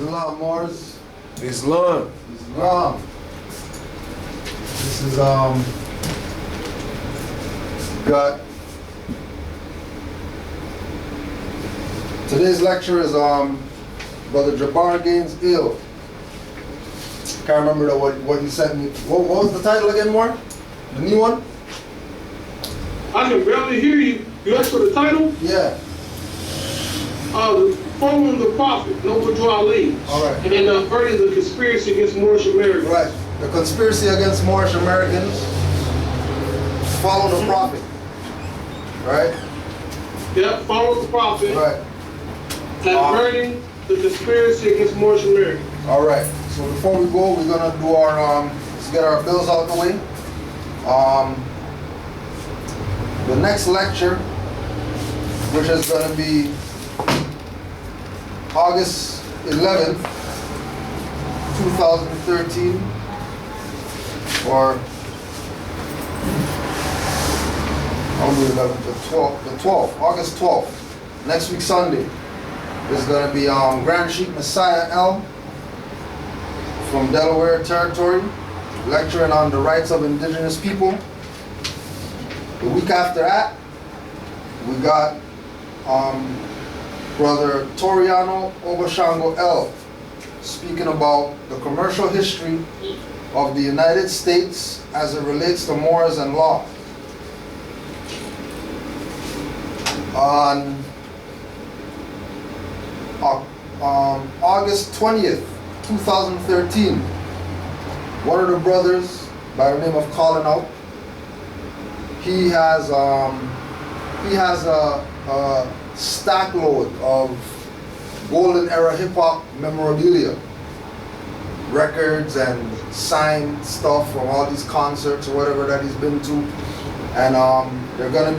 Canaanland Moors Islam. Islam. This is got today's lecture is Brother Jabbar Gaines ill. Can't remember what you sent me. What was the title again, more? The new one? I can barely hear you. You asked for the title? Yeah. Following the Prophet, no withdrawal leads. All right. And then averting the conspiracy against Moorish Americans. Right. The conspiracy against Moorish Americans. Follow the Prophet. Right? Yeah, follow the Prophet. Right. And averting the conspiracy against Moorish Americans. All right. So before we go, we're gonna do our let's get our bills out the way. The next lecture, which is gonna be August 11th, 2013, or I'll do 11th, the 12th, August 12th, next week Sunday, is gonna be Grand Sheikh Messiah L from Delaware Territory, lecturing on the rights of indigenous people. The week after that, we got Brother Toriano Obashango L speaking about the commercial history of the United States as it relates to Moors and law. On August 20th, 2013, one of the brothers by the name of Colin Out, he has a stack load of golden era hip hop memorabilia, records and signed stuff from all these concerts or whatever that he's been to, and they're gonna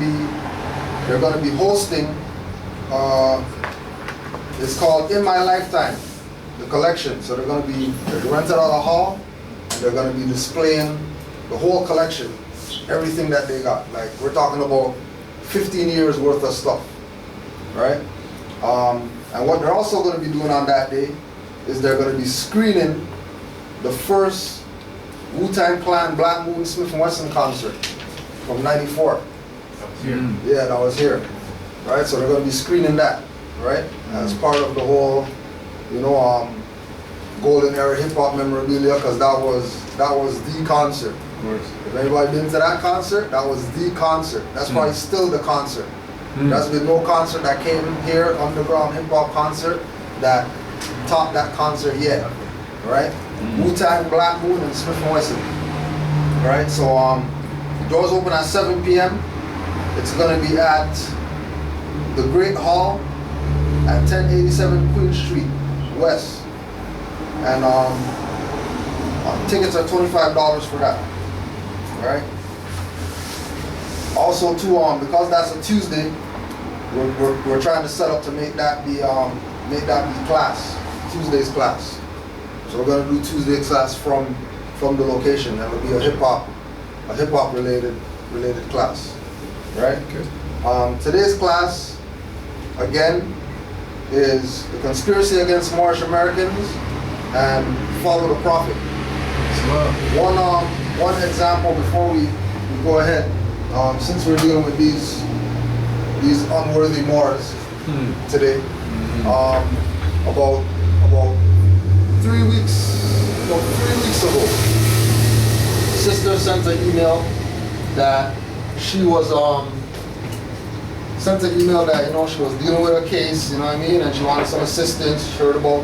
be hosting. It's called In My Lifetime, the collection. So they're rented out a hall, and they're gonna be displaying the whole collection, everything that they got. Like, we're talking about 15 years worth of stuff, right? And what they're also going to be doing on that day is they're going to be screening the first Wu-Tang Clan Black Moon Smith and Wesson concert from '94. Yeah, that was here, right? So they're going to be screening that, right? As part of the whole, golden era hip hop memorabilia, because that was the concert. Of course. If anybody been to that concert, that was the concert. That's probably still the concert. There's been no concert that came here, underground hip hop concert, that topped that concert yet, right? Wu-Tang, Black Moon, and Smith and Wesson, right? So doors open at 7 p.m. It's gonna be at the Great Hall at 1087 Queen Street West, and tickets are $25 for that. Right. Also, too, because that's a Tuesday, we're trying to set up to make that be class, Tuesday's class. So we're gonna do Tuesday's class from the location, and it'll be a hip hop related class, right? Okay. Today's class, again, is the conspiracy against Moorish Americans and follow the Prophet. One example before we go ahead, since we're dealing with these unworthy Moors today, about 3 weeks ago, sister sent an email that she was she was dealing with a case, you know what I mean, and she wanted some assistance. She heard about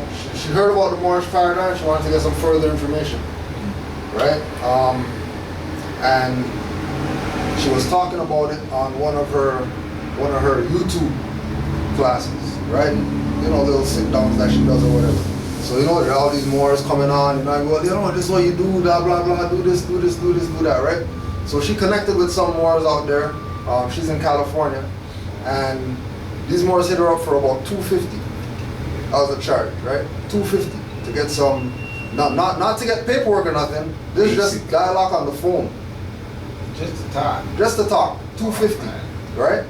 the Moorish paradigm. She wanted to get some further information. Right? And she was talking about it on one of her YouTube classes, right? Little sit downs that she does or whatever. So there are all these Moors coming on, this is what you do, blah blah blah, do this, do that, right? So she connected with some Moors out there. She's in California, and these Moors hit her up for about $250 as a charge, right? $250 to get some. Not to get paperwork or nothing. This is just dialogue on the phone. Just to talk. Just to talk. $250, right?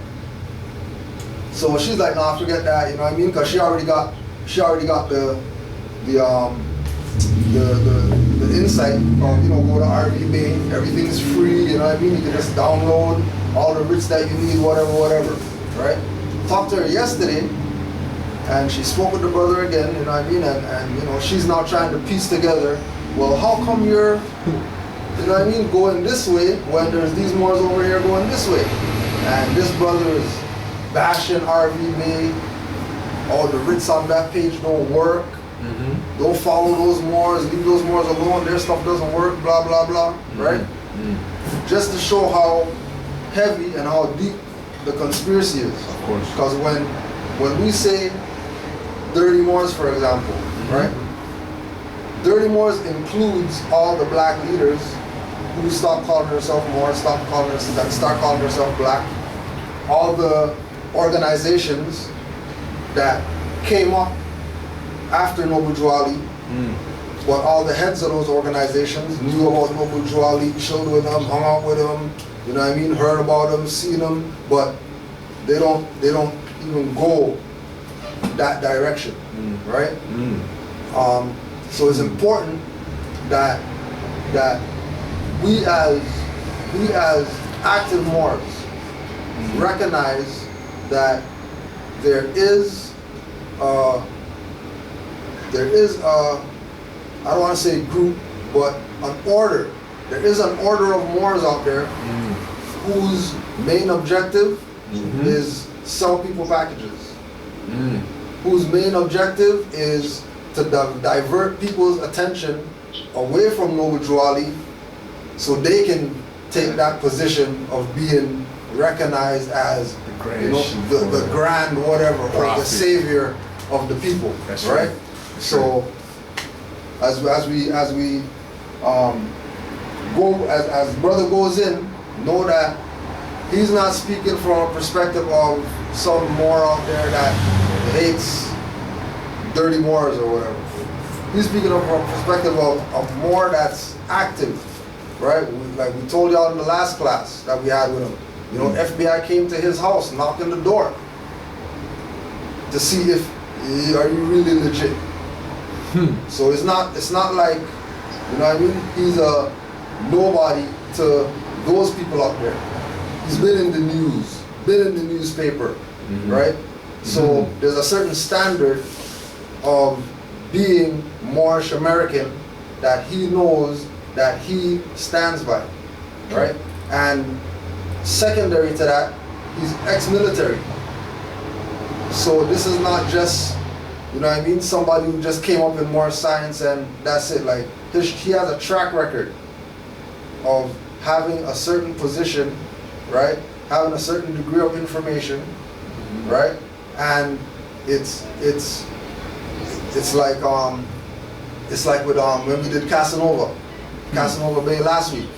So she's like, nah, forget that. You know what I mean? Because she already got the the insight of, you know, go to RV Bay, everything is free, you know what I mean? You can just download all the writs that you need, whatever, right? Talked to her yesterday, and she spoke with the brother again, you know what I mean? And you know, she's now trying to piece together, well, how come you're, you know what I mean, going this way when there's these Moors over here going this way? And this brother is bashing RV Bay, all the writs on that page don't work. Don't follow those Moors, leave those Moors alone, their stuff doesn't work, blah, blah, blah, right? Just to show how heavy and how deep the conspiracy is. Of course. Because when we say Dirty Moors, for example, right? Dirty Moors includes all the black leaders who stop calling themselves Moors, start calling themselves black. All the organizations that came up after Noble Drew Ali, but all the heads of those organizations knew about Noble Drew Ali, chilled with him, hung out with him, you know what I mean, heard about him, seen him, but they don't even go that direction, right? So it's important that we as active Moors recognize that there is I don't want to say group, but an order. There is an order of Moors out there whose main objective is sell people packages. Whose main objective is to divert people's attention away from Noble Drew Ali so they can take that position of being recognized as the grand whatever, or the savior of the people. That's right? So as we go, as brother goes in, know that he's not speaking from a perspective of some Moor out there that hates dirty Moors or whatever. He's speaking from a perspective of Moor that's active, right? Like we told y'all in the last class that we had with him. You know, FBI came to his house, knocking the door to see if are you really legit. So it's not like, you know what I mean, he's a nobody to those people out there. He's been in the news, been in the newspaper, right? So there's a certain standard of being Moorish American that he knows that he stands by, right? And secondary to that, he's ex-military. So this is not just, you know what I mean, somebody who just came up in more science and that's it. Like, he has a track record of having a certain position, right? Having a certain degree of information, right? And it's like with when we did Casanova Bay last week,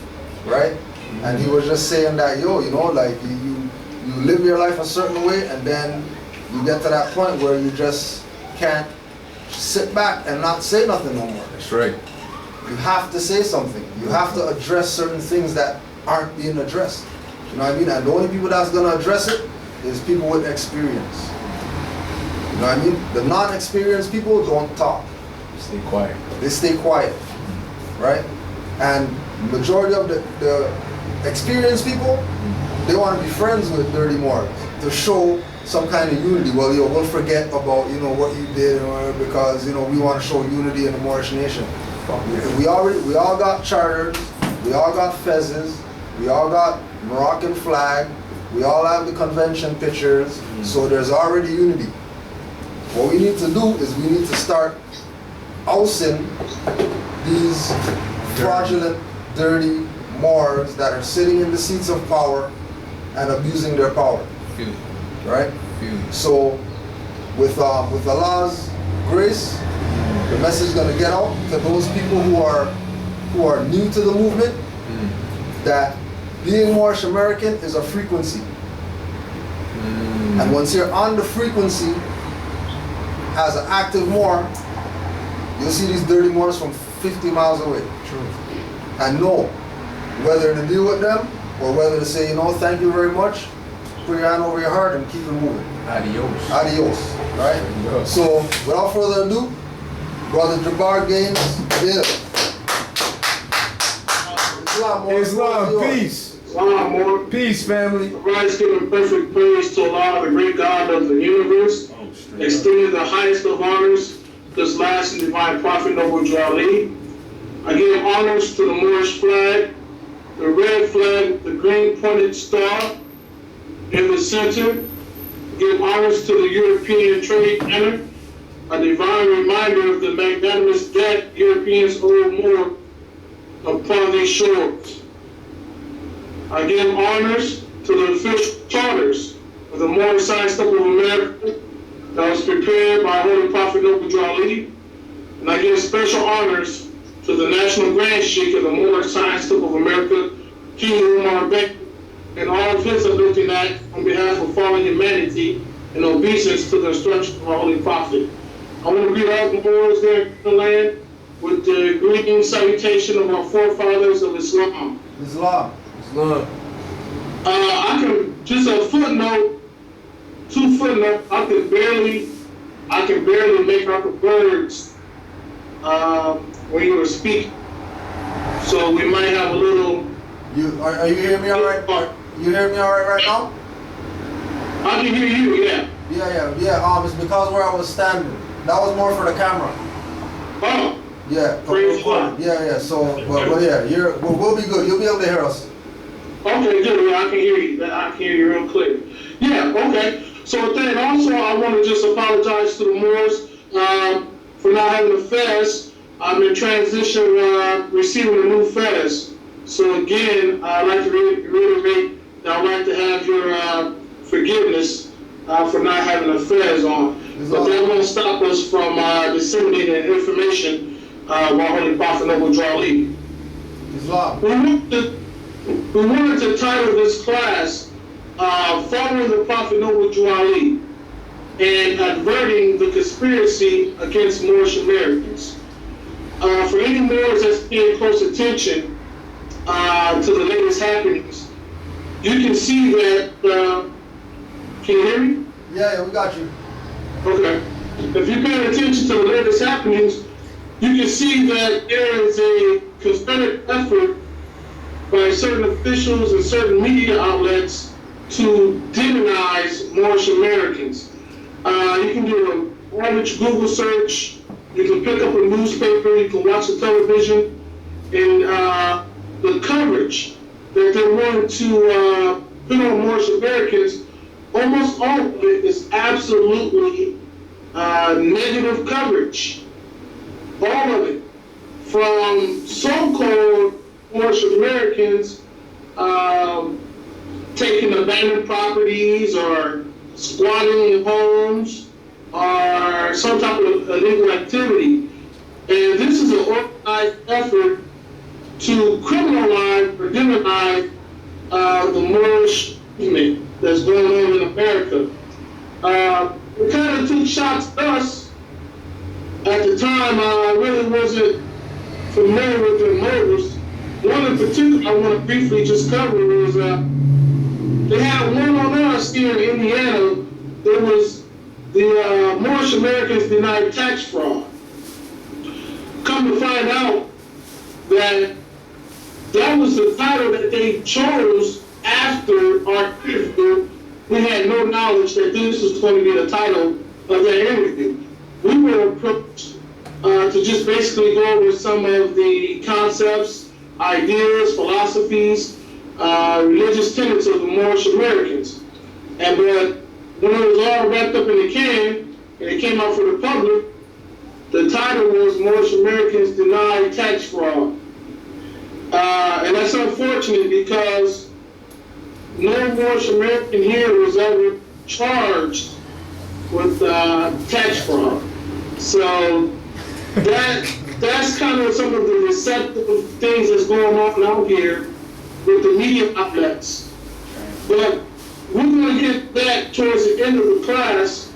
right? And he was just saying that, yo, you know, like you live your life a certain way, and then you get to that point where you just can't sit back and not say nothing no more. That's right. You have to say something. You have to address certain things that aren't being addressed. You know what I mean? And the only people that's gonna address it is people with experience. You know what I mean? The non-experienced people don't talk. Stay quiet. They stay quiet, right? And majority of the experienced people, they want to be friends with dirty Moors to show some kind of unity. Well, yo, we'll forget about, you know, what you did, because, you know, we want to show unity in the Moorish nation. We all got charters, we all got fezzes, we all got Moroccan flag, we all have the convention pictures, so there's already unity. What we need to do is we need to start ousting these fraudulent, dirty Moors that are sitting in the seats of power and abusing their power. Right? So with Allah's grace, the message is going to get out to those people who are new to the movement, that being Moorish American is a frequency. And once you're on the frequency as an active Moor, you'll see these dirty Moors from 50 miles away. True. And know whether to deal with them or whether to say, you know, thank you very much, put your hand over your heart and keep it moving. Adios. Adios, right? So without further ado, Brother Jabbar Gaines, Bill. Islam, peace. Islam, Moor. Peace, family. Christ giving perfect praise to Allah, the great God of the universe, extending the highest of honors, this last and divine prophet, Noble Ali. I give honors to the Moorish flag, the red flag, the green pointed star in the center. Give honors to the European trade banner, a divine reminder of the magnanimous debt Europeans owe more upon these shores. I give honors to the official charters of the Moorish Science Temple of America that was prepared by Holy Prophet Noble Ali, and I give special honors to the National Grand Sheikh of the Moorish Science Temple of America, King Umar Bey, and all of his uplifting act on behalf of fallen humanity and obeisance to the instruction of our Holy Prophet. I want to greet all the Moors there in the land with the greeting salutation of our forefathers of Islam. Islam. Islam. I can, just a footnote, 2 footnotes, I can barely make out the words when you were speaking. So we might have a little. Are you hearing me all right? You hear me all right now? I can hear you, yeah. Yeah. It's because where I was standing. That was more for the camera. Oh. Yeah. Praise God. Yeah. So, but yeah, we'll be good. You'll be able to hear us. Okay, good. Yeah, I can hear you. I can hear you real clear. Yeah. Okay. So then also I want to just apologize to the Moors for not having a fez. I'm in transition, receiving a new fez. So again, I'd like to reiterate that I'd like to have your forgiveness for not having a fez on. But that won't stop us from disseminating information while Holy Prophet Noble Ali. Islam. We wanted to title this class Following the Prophet Noble Ali and Adverting the Conspiracy Against Moorish Americans. For any Moors that's paying close attention to the latest happenings, you can see that, can you hear me? Yeah, we got you. Okay. If you're paying attention to the latest happenings, you can see that there is a concerted effort by certain officials and certain media outlets to demonize Moorish Americans. You can do an average Google search, you can pick up a newspaper, you can watch the television, and the coverage that they want to put on Moorish Americans, almost all of it is absolutely negative coverage. All of it. From so-called Moorish Americans taking abandoned properties or squatting in homes or some type of illegal activity. And this is an organized effort to criminalize or demonize the Moorish movement that's going on in America. It kind of took shots at us. At the time, I really wasn't familiar with their motives. One in particular I want to briefly just cover was they had one on us here in Indiana. It was the Moorish Americans Denied Tax Fraud. Come to find out that that was the title that they chose after our interview. We had no knowledge that this was going to be the title of that interview. We were approached to just basically go over some of the concepts, ideas, philosophies, religious tenets of the Moorish Americans. And but when it was all wrapped up in the can, and it came out for the public, the title was Moorish Americans Denied Tax Fraud. And that's unfortunate because no Moorish American here was ever charged with tax fraud. So that's kind of some of the deceptive things that's going on out here with the media outlets. But we're going to get back towards the end of the class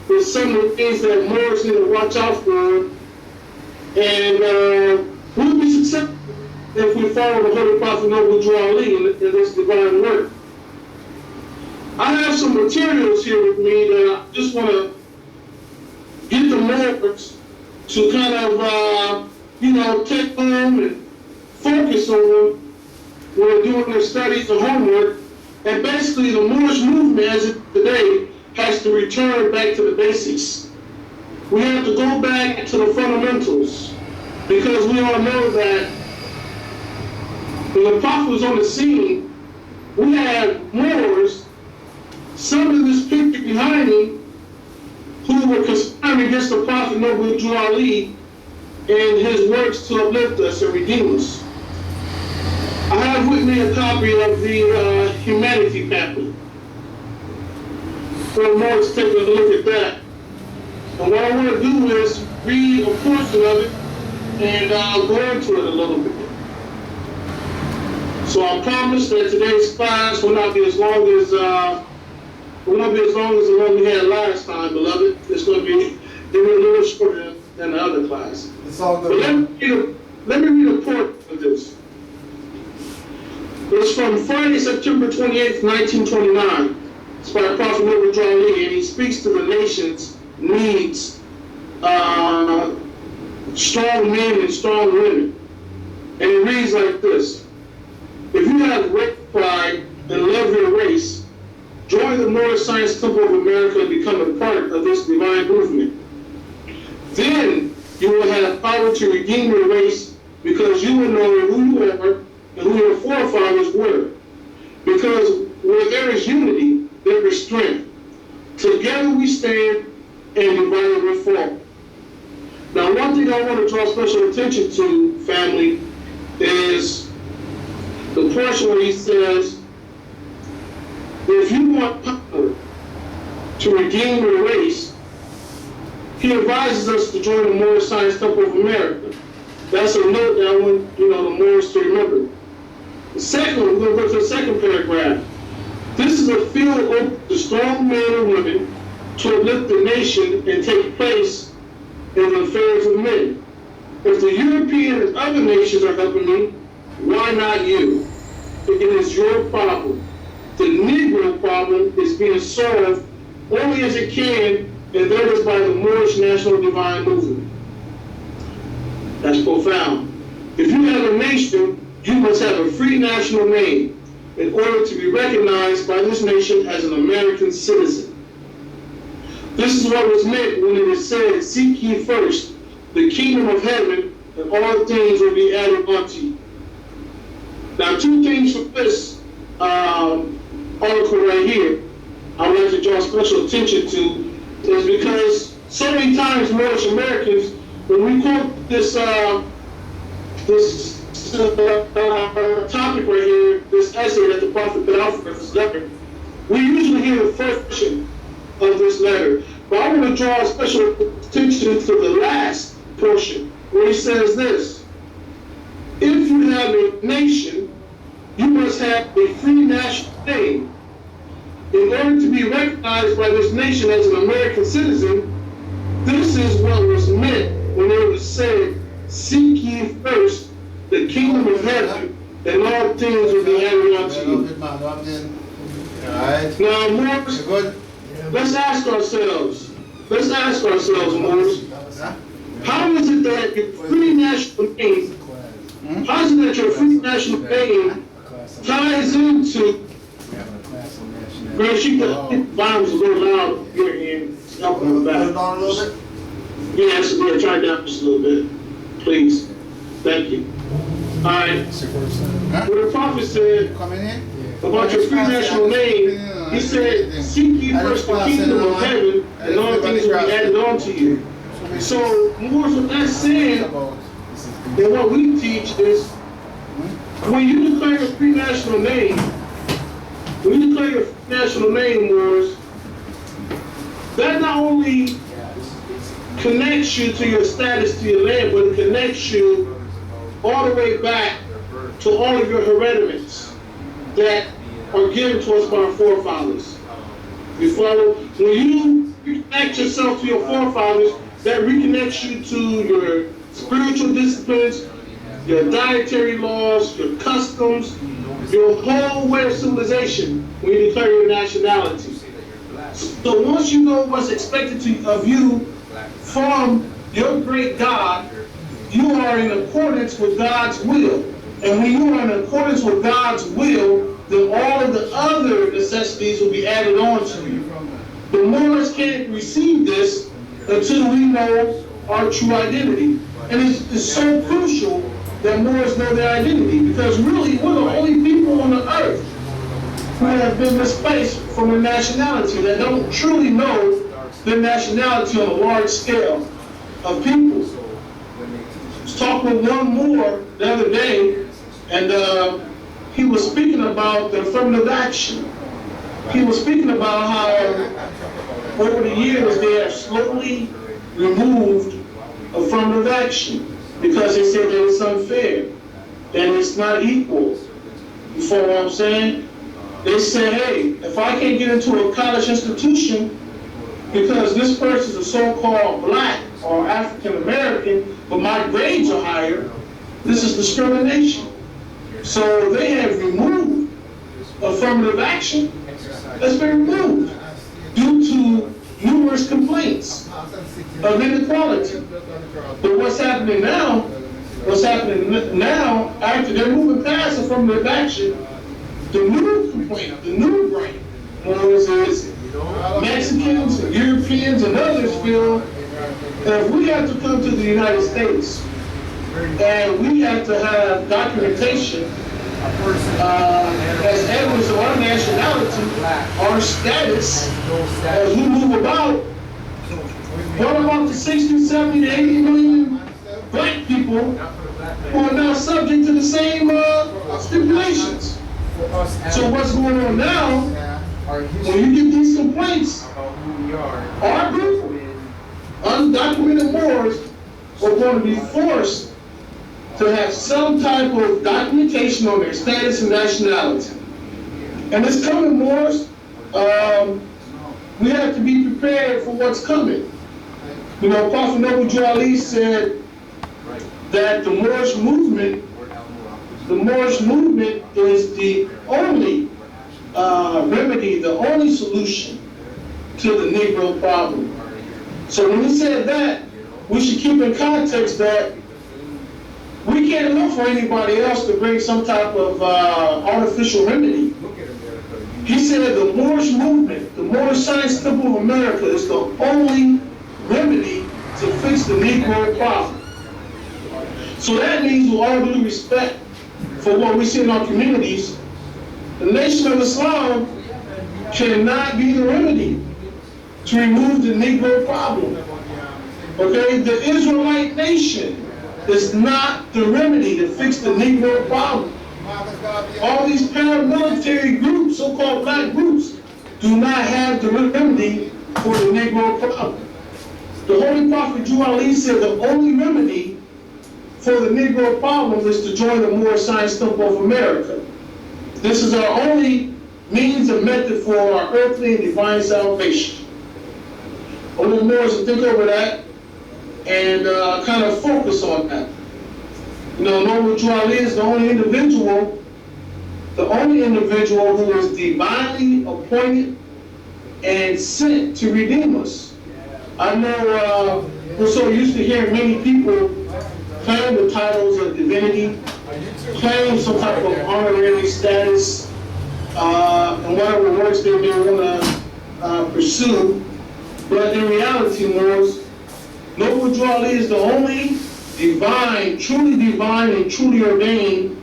with some of the things that Moors need to watch out for. And we'll be successful if we follow the Holy Prophet Noble Ali in this divine work. I have some materials here with me that I just want to get the Moors to kind of, take home and focus on when they're doing their studies and homework. And basically the Moorish movement as of today has to return back to the basics. We have to go back to the fundamentals, because we all know that when the Prophet was on the scene, we had Moors, some of this picture behind me, who were conspiring against the Prophet Noble Drew Ali and his works to uplift us and redeem us. I have with me a copy of the Humanity Pamphlet. For a moment, take a look at that. And what I want to do is read a portion of it and go into it a little bit. So I promise that today's class will not be as long as the one we had last time, beloved. It's going to be a little shorter than the other class. It's all But good. let me read a portion of this. It's from Friday, September 28th, 1929. It's by Prophet Noble Drew Ali, and he speaks to the nation's needs, strong men and strong women. And it reads like this: if you have great pride and love your race, join the Moorish Science Temple of America and become a part of this divine movement. Then you will have power to redeem your race, because you will know who you are and who your forefathers were. Because where there is unity, there is strength. Together we stand, and divided we fall. Now, one thing I want to draw special attention to, family, is the portion where he says, if you want power to redeem your race, he advises us to join the Moorish Science Temple of America. That's a note that I want the Moors to remember. The second one, we're going to go to the second paragraph. This is a field open to strong men and women to uplift the nation and take place in the affairs of men. If the European and other nations are helping me, why not you? It is your problem. The Negro problem is being solved only as it can, and that is by the Moorish National Divine Movement. That's profound. If you have a nation, you must have a free national name in order to be recognized by this nation as an American citizen. This is what was meant when it is said, seek ye first the kingdom of heaven, and all things will be added unto you. Now, two things from this article right here I would like to draw special attention to is because so many times Moorish Americans, when we quote this topic right here, this essay that the Prophet put out for this letter, we usually hear the first portion of this letter. But I want to draw special attention to the last portion, where he says this: if you have a nation, you must have a free national name. In order to be recognized by this nation as an American citizen, this is what was meant when it was said, seek ye first the kingdom of heaven, and all things will be added unto you. Now, Moors, let's ask ourselves, Moors, how is it that your free national name, how is it that your free national name ties into, girl, she got volumes a little loud here and help her back. Down a little bit? Yes, yeah, try it down just a little bit, please. Thank you. All right. What the Prophet said about your free national name, he said, seek ye first the kingdom of heaven, and all things will be added on to you. So, more what that's saying, and what we teach is, when you declare your free national name, Moors, that not only connects you to your status, to your land, but it connects you all the way back to all of your hereditaments that are given to us by our forefathers. You follow? When you reconnect yourself to your forefathers, that reconnects you to your spiritual disciplines, your dietary laws, your customs, your whole way of civilization when you declare your nationality. So once you know what's expected of you from your great God, you are in accordance with God's will. And when you are in accordance with God's will, then all of the other necessities will be added on to you. The Moors can't receive this until we know our true identity. And it's so crucial that Moors know their identity, because really we're the only people on the earth who have been displaced from a nationality, that don't truly know their nationality on a large scale of people. I was talking with one Moor the other day, and he was speaking about the affirmative action. He was speaking about how over the years they have slowly removed affirmative action because they said that it's unfair, that it's not equal. You follow what I'm saying? They say, hey, if I can't get into a college institution because this person is a so-called black or African American, but my grades are higher, this is discrimination. So they have removed affirmative action. That's been removed due to numerous complaints of inequality. But what's happening now, after they're moving past affirmative action, the new complaint, the new gripe, is Mexicans, Europeans, and others feel that if we have to come to the United States and we have to have documentation as evidence of our nationality, our status, as we move about, what about the 60, 70, to 80 million black people who are now subject to the same stipulations? So what's going on now, when you get these complaints, our group, undocumented Moors, are going to be forced to have some type of documentation on their status and nationality. And it's coming, Moors. We have to be prepared for what's coming. You know, Prophet Noble Drew Ali said that the Moorish movement is the only remedy, the only solution to the Negro problem. So when he said that, we should keep in context that we can't look for anybody else to bring some type of artificial remedy. He said the Moorish movement, the Moorish Science Temple of America, is the only remedy to fix the Negro problem. So that means, with all due respect for what we see in our communities, the Nation of Islam cannot be the remedy to remove the Negro problem. Okay, the Israelite nation is not the remedy to fix the Negro problem. All these paramilitary groups, so-called black groups, do not have the remedy for the Negro problem. The Holy Prophet Drew Ali said the only remedy for the Negro problem is to join the Moorish Science Temple of America. This is our only means and method for our earthly and divine salvation. I want Moors to think over that and kind of focus on that. You know, Noble Drew Ali is the only individual who is divinely appointed and sent to redeem us. I know we're so used to hearing many people claim the titles of divinity, claim some type of honorary status, and whatever works they may want to pursue. But in reality, Moors, Noble Drew Ali is the only divine and truly ordained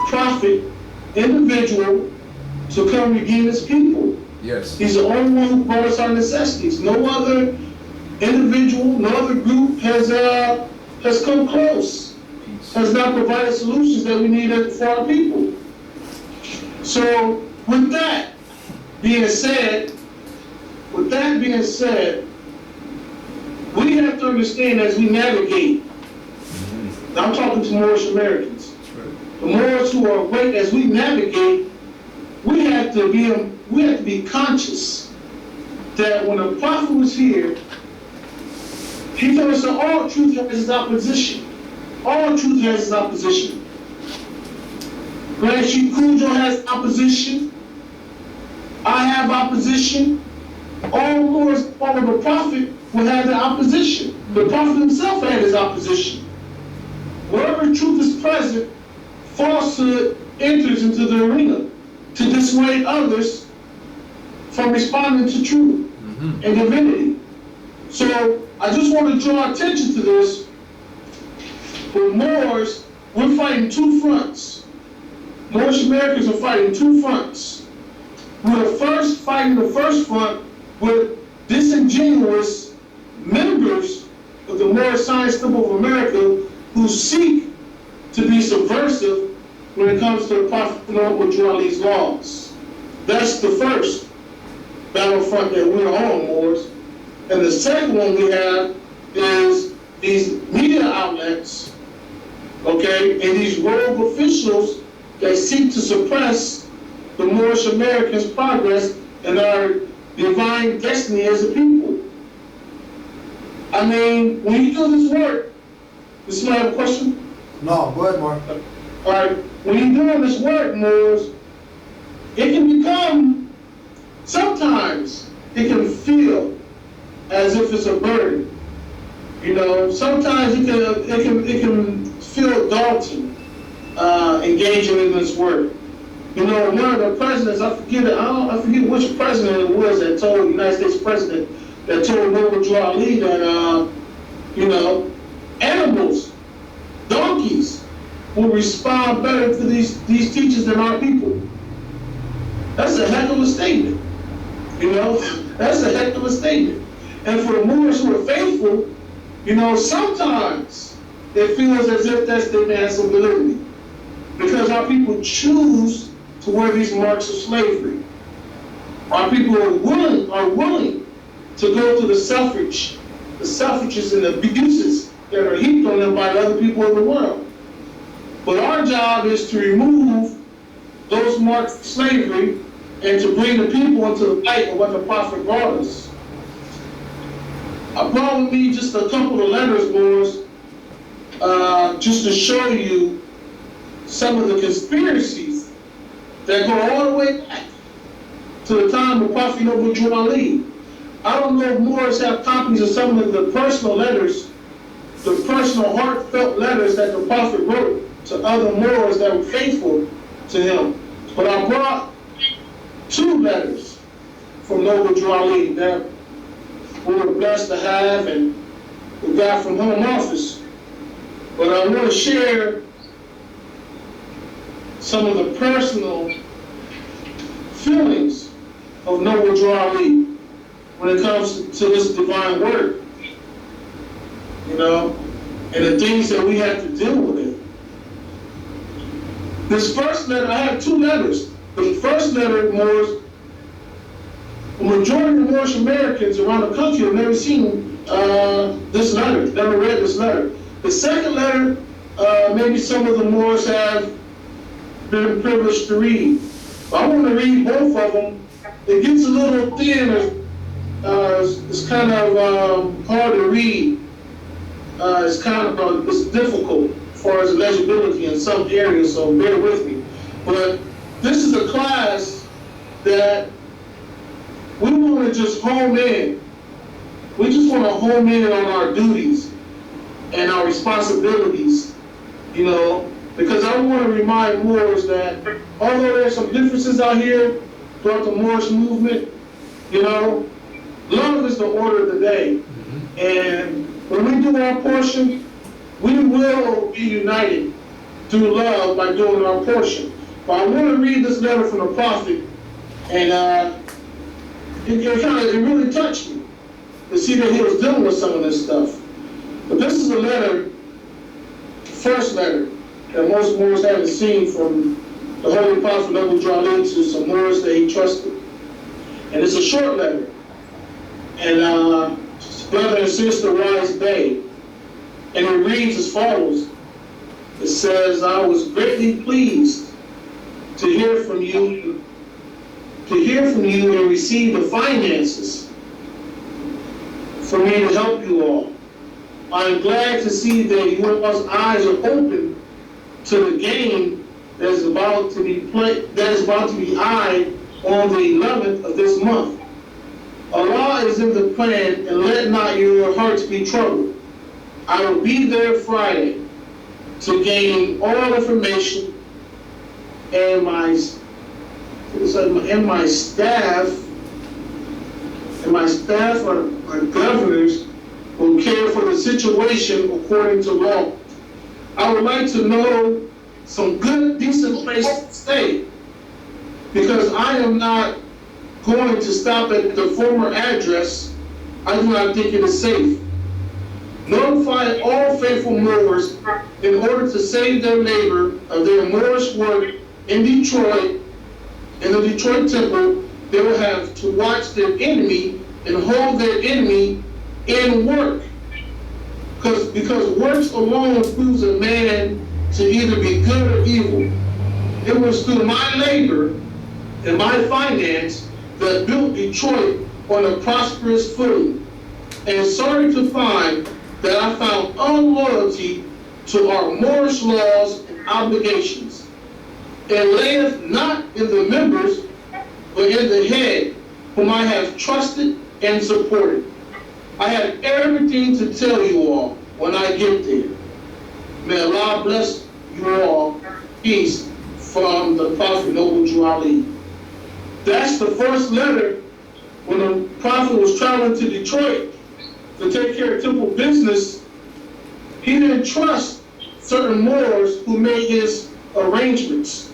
prophet, individual to come redeem his people. Yes. He's the only one who brought us our necessities. No other individual, no other group has come close, has not provided solutions that we need for our people. So with that being said, we have to understand as we navigate, I'm talking to Moorish Americans, the Moors who are awake, as we navigate, we have to be conscious that when a prophet was here, he told us that all truth has its opposition. All truth has its opposition. Grand Chief Cujo has opposition. I have opposition. All Moors follow the prophet will have the opposition. The prophet himself had his opposition. Wherever truth is present, falsehood enters into the arena to dissuade others from responding to truth and divinity. So I just want to draw attention to this. With Moors, we're fighting two fronts. Moorish Americans are fighting two fronts. We're first fighting the first front with disingenuous members of the Moorish Science Temple of America who seek to be subversive when it comes to the Prophet Muhammad Ali's laws. That's the first battlefront that we're on, Moors. And the second one we have is these media outlets, okay, and these rogue officials that seek to suppress the Moorish Americans' progress and our divine destiny as a people. I mean, when you do this work, does somebody have a question? No, go ahead, Mark. All right, when you're doing this work, Moors, it can become, sometimes it can feel as if it's a burden. You know, sometimes it can feel daunting engaging in this work. You know, one of the presidents, I forget which president it was that told the United States president that told Muhammad Ali that you know, animals, donkeys, will respond better to these teachers than our people. That's a heck of a statement. You know, that's a heck of a statement. And for the Moors who are faithful, you know, sometimes it feels as if that statement has some validity. Because our people choose to wear these marks of slavery. Our people are willing to go through the selfishness and abuses that are heaped on them by the other people of the world. But our job is to remove those marks of slavery and to bring the people into the light of what the prophet brought us. I brought with me just a couple of letters, Moors, just to show you some of the conspiracies that go all the way back to the time of Prophet Muhammad Ali. I don't know if Moors have copies of some of the personal letters, the personal heartfelt letters that the Prophet wrote to other Moors that were faithful to him. But I brought two letters from Muhammad Ali that we were blessed to have and we got from Home Office. But I want to share some of the personal feelings of Muhammad Ali when it comes to this divine work, you know, and the things that we have to deal with it. This first letter, I have two letters. The first letter, Moors, the majority of Moorish Americans around the country have never seen this letter, never read this letter. The second letter, maybe some of the Moors have been privileged to read. But I want to read both of them. It gets a little thin, it's kind of hard to read. It's kind of it's difficult as far as legibility in some areas, so bear with me. But this is a class that we want to just home in. We just want to home in on our duties and our responsibilities, you know, because I want to remind Moors that although there's some differences out here throughout the Moorish movement, you know, love is the order of the day. And when we do our portion, we will be united through love by doing our portion. But I want to read this letter from the prophet, and it really touched me to see that he was dealing with some of this stuff. But this is a letter, first letter, that most Moors haven't seen from the Holy Prophet Muhammad Ali to some Moors that he trusted. And it's a short letter. And brother and sister Wise Bay. And it reads as follows. It says, I was greatly pleased to hear from you and receive the finances for me to help you all. I am glad to see that your eyes are open to the game that is about to be eyed on the 11th of this month. Allah is in the plan, and let not your hearts be troubled. I will be there Friday to gain all information, and my staff are governors will care for the situation according to law. I would like to know some good, decent place to stay, because I am not going to stop at the former address. I do not think it is safe. Notify all faithful Moors in order to save their labor of their Moorish work in Detroit, in the Detroit temple. They will have to watch their enemy and hold their enemy in work. Because works alone proves a man to either be good or evil. It was through my labor and my finance that built Detroit on a prosperous footing. And sorry to find that I found unloyalty to our Moorish laws and obligations. It layeth not in the members, but in the head, whom I have trusted and supported. I have everything to tell you all when I get there. May Allah bless you all. Peace from the Prophet Noble Drew Ali. That's the first letter when the Prophet was traveling to Detroit to take care of temple business. He didn't trust certain Moors who made his arrangements.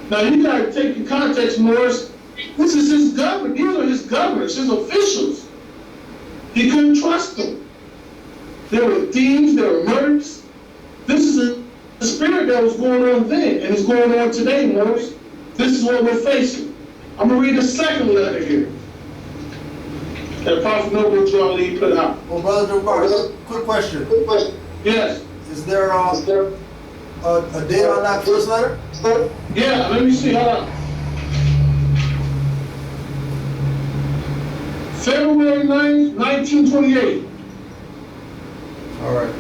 Now you gotta take in context, Moors. This is his government. These are his governors, his officials. He couldn't trust them. There were thieves, there were murders. This is the spirit that was going on then, and is going on today, Moors. This is what we're facing. I'm gonna read the second letter here that Prophet Noble Drew Ali put out. Well, Brother Jabbar, quick question. Yes. Is there a date on that first letter? Yeah, let me see. Hold on. February 9th, 1928. All right.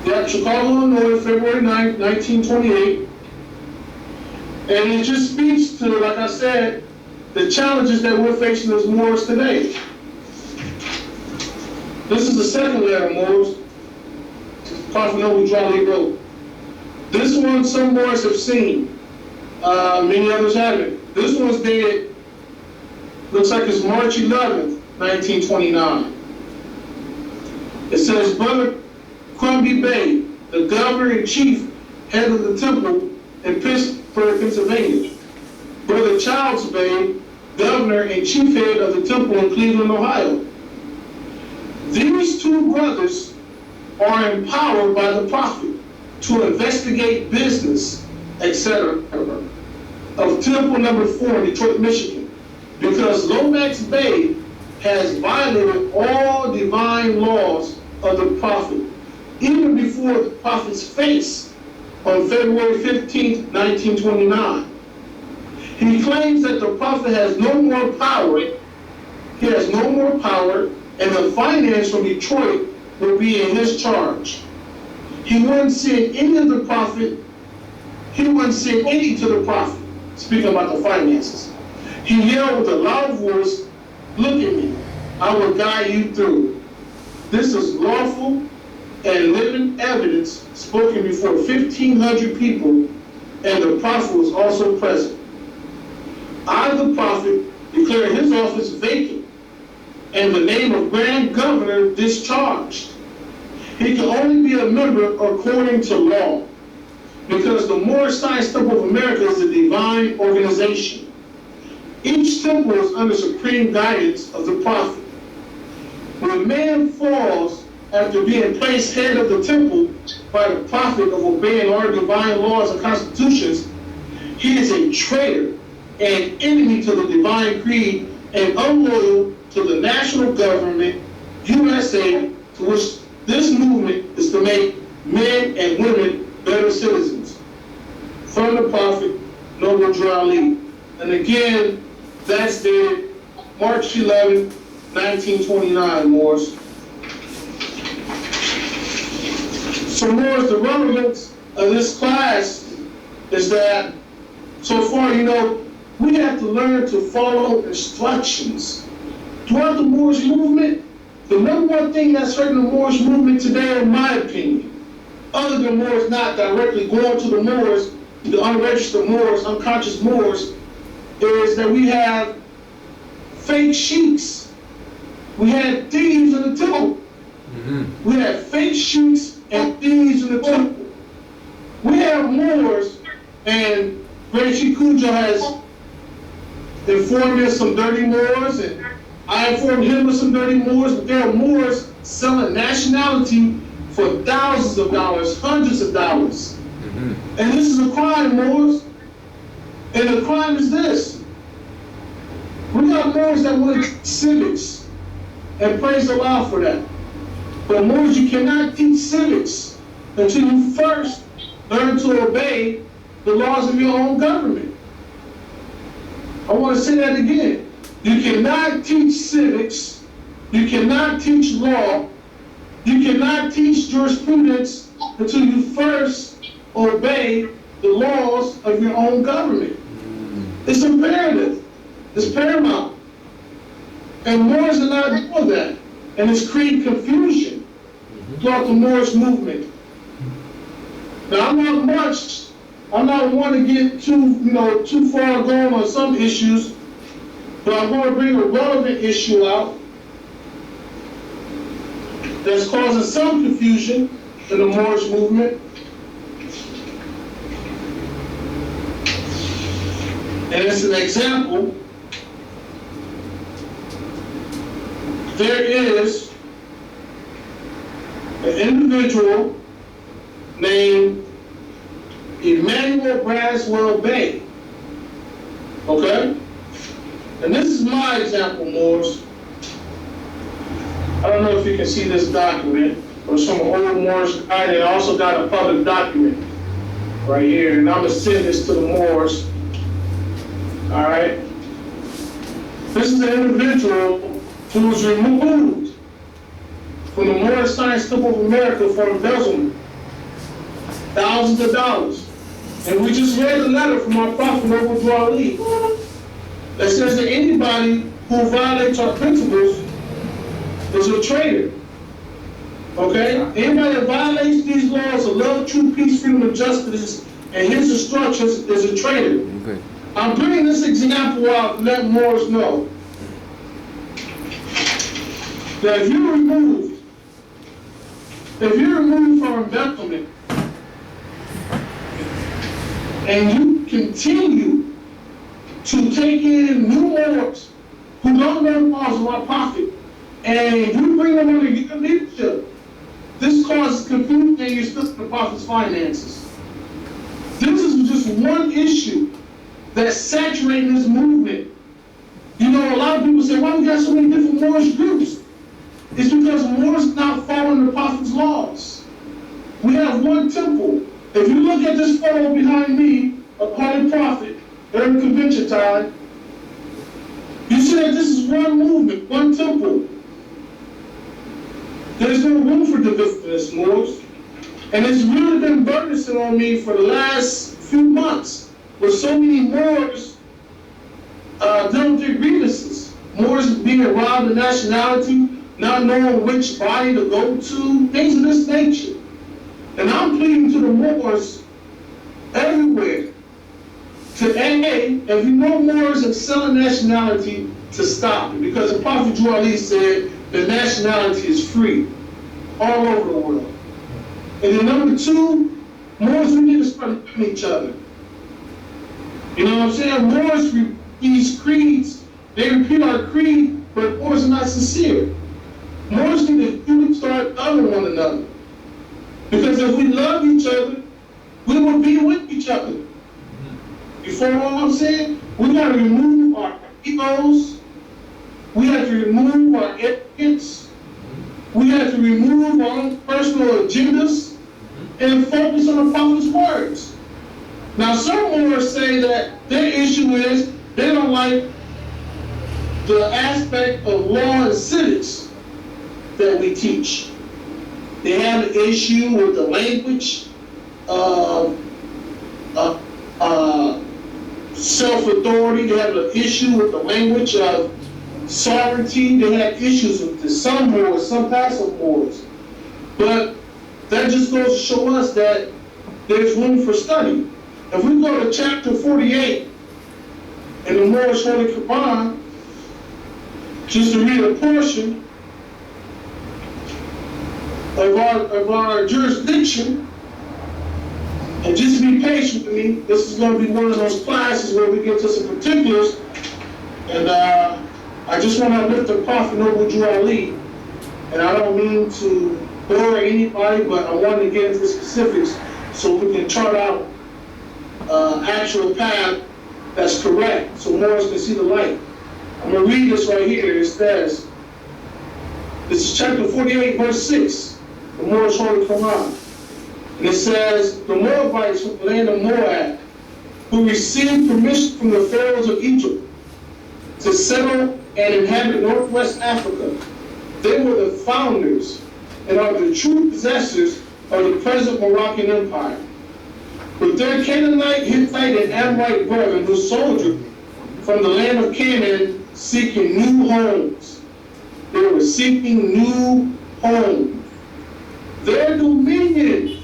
Yeah, Chicago, Illinois, February 9th, 1928. And it just speaks to, like I said, the challenges that we're facing as Moors today. This is the second letter, Moors. Prophet Noble Drew Ali wrote. This one some Moors have seen. Many others haven't. This one's dated, looks like it's March 11th, 1929. It says, Brother Crumby Bay, the governor and chief head of the temple in Pittsburgh, Pennsylvania. Brother Childs Bay, governor and chief head of the temple in Cleveland, Ohio. These two brothers are empowered by the prophet to investigate business, etc., of temple number 4 in Detroit, Michigan, because Lomax Bay has violated all divine laws of the prophet, even before the prophet's face on February 15th, 1929. He claims that the prophet has no more power, and the finance from Detroit will be in his charge. He wouldn't send any to the prophet, speaking about the finances. He yelled with a loud voice, look at me, I will guide you through. This is lawful and living evidence spoken before 1,500 people, and the prophet was also present. I, the prophet, declare his office vacant, and the name of Grand Governor discharged. He can only be a member according to law, because the Moorish Science Temple of America is a divine organization. Each temple is under supreme guidance of the prophet. When a man falls after being placed head of the temple by the prophet of obeying our divine laws and constitutions, he is a traitor and enemy to the divine creed and unloyal to the national government, USA, to which this movement is to make men and women better citizens. From the Prophet Noble Drew Ali. And again, that's dated March 11, 1929, Moors. So Moors, the relevance of this class is that so far, we have to learn to follow instructions. Throughout the Moorish movement, The number one thing that's hurting the Moors movement today, in my opinion, other than Moors not directly going to the Moors, the unregistered Moors, unconscious Moors, is that we have fake sheiks. We had thieves in the temple. We had fake sheiks and thieves in the temple. We have Moors, and Great Sheikh Cujo has informed me of some dirty Moors, and I informed him of some dirty Moors, but there are Moors selling nationality for thousands of dollars, hundreds of dollars. And this is a crime, Moors. And the crime is this. We got Moors that want civics, and praise Allah for that. But Moors, you cannot teach civics until you first learn to obey the laws of your own government. I want to say that again. You cannot teach civics, you cannot teach law, you cannot teach jurisprudence until you first obey the laws of your own government. It's imperative. It's paramount. And Moors are not doing that. And it's creating confusion throughout the Moors movement. Now, I'm not one to get too far gone on some issues, but I'm going to bring a relevant issue out that's causing some confusion in the Moors movement. And it's an example. There is an individual named Emmanuel Braswell Bay. Okay? And this is my example, Moors. I don't know if you can see this document, but it's from an old Moors guide, and I also got a public document right here, and I'm gonna send this to the Moors. All right? This is an individual who was removed from the Moorish Science Temple of America for embezzlement. Thousands of dollars. And we just read a letter from our Prophet Noble Ali that says that anybody who violates our principles is a traitor. Okay? Anybody that violates these laws of love, truth, peace, freedom, and justice, and his instructions is a traitor. Okay. I'm bringing this example out to let Moors know that if you're removed from embezzlement, and you continue to take in new Moors who don't know the laws of our Prophet, and you bring them under your leadership, this causes confusion and you're still in the Prophet's finances. This is just one issue that's saturating this movement. You know, a lot of people say, why we got so many different Moorish groups? It's because Moors not following the Prophet's laws. We have one temple. If you look at this photo behind me of Holy Prophet during convention time, you see that this is one movement, one temple. There's no room for divisiveness, Moors. And it's really been burdensome on me for the last few months, with so many Moors dealing with their grievances. Moors being robbed of nationality, not knowing which body to go to, things of this nature. And I'm pleading to the Moors everywhere to if you know Moors and selling nationality, to stop it. Because the Prophet Ali said that nationality is free all over the world. And then number two, Moors, we need to start loving each other. You know what I'm saying? Moors, these creeds, they repeat our creed, but Moors are not sincere. Moors need to start loving one another. Because if we love each other, we will be with each other. You follow what I'm saying? We got to remove our egos. We have to remove our arrogance. We have to remove our own personal agendas and focus on the Prophet's words. Now, some Moors say that their issue is they don't like the aspect of law and civics that we teach. They have an issue with the language of self-authority. They have an issue with the language of sovereignty. They had issues with this. Some Moors, some passive Moors. But that just goes to show us that there's room for study. If we go to chapter 48 in the Moorish Holy Quran, just to read a portion of our jurisdiction, and just be patient with me, this is going to be one of those classes where we get to some particulars, and I just want to lift the Prophet Noble Drew Ali, and I don't mean to bore anybody, but I want to get into the specifics so we can chart out actual path that's correct, so Moors can see the light. I'm going to read this right here. It says, this is chapter 48, verse 6, the Moorish Holy Quran. And it says, the Moabites from the land of Moab, who received permission from the pharaohs of Egypt to settle and inhabit northwest Africa, they were the founders and are the true possessors of the present Moroccan Empire. With their Canaanite, Hittite, and Amorite brethren who soldiered from the land of Canaan seeking new homes. They were seeking new homes. Their dominion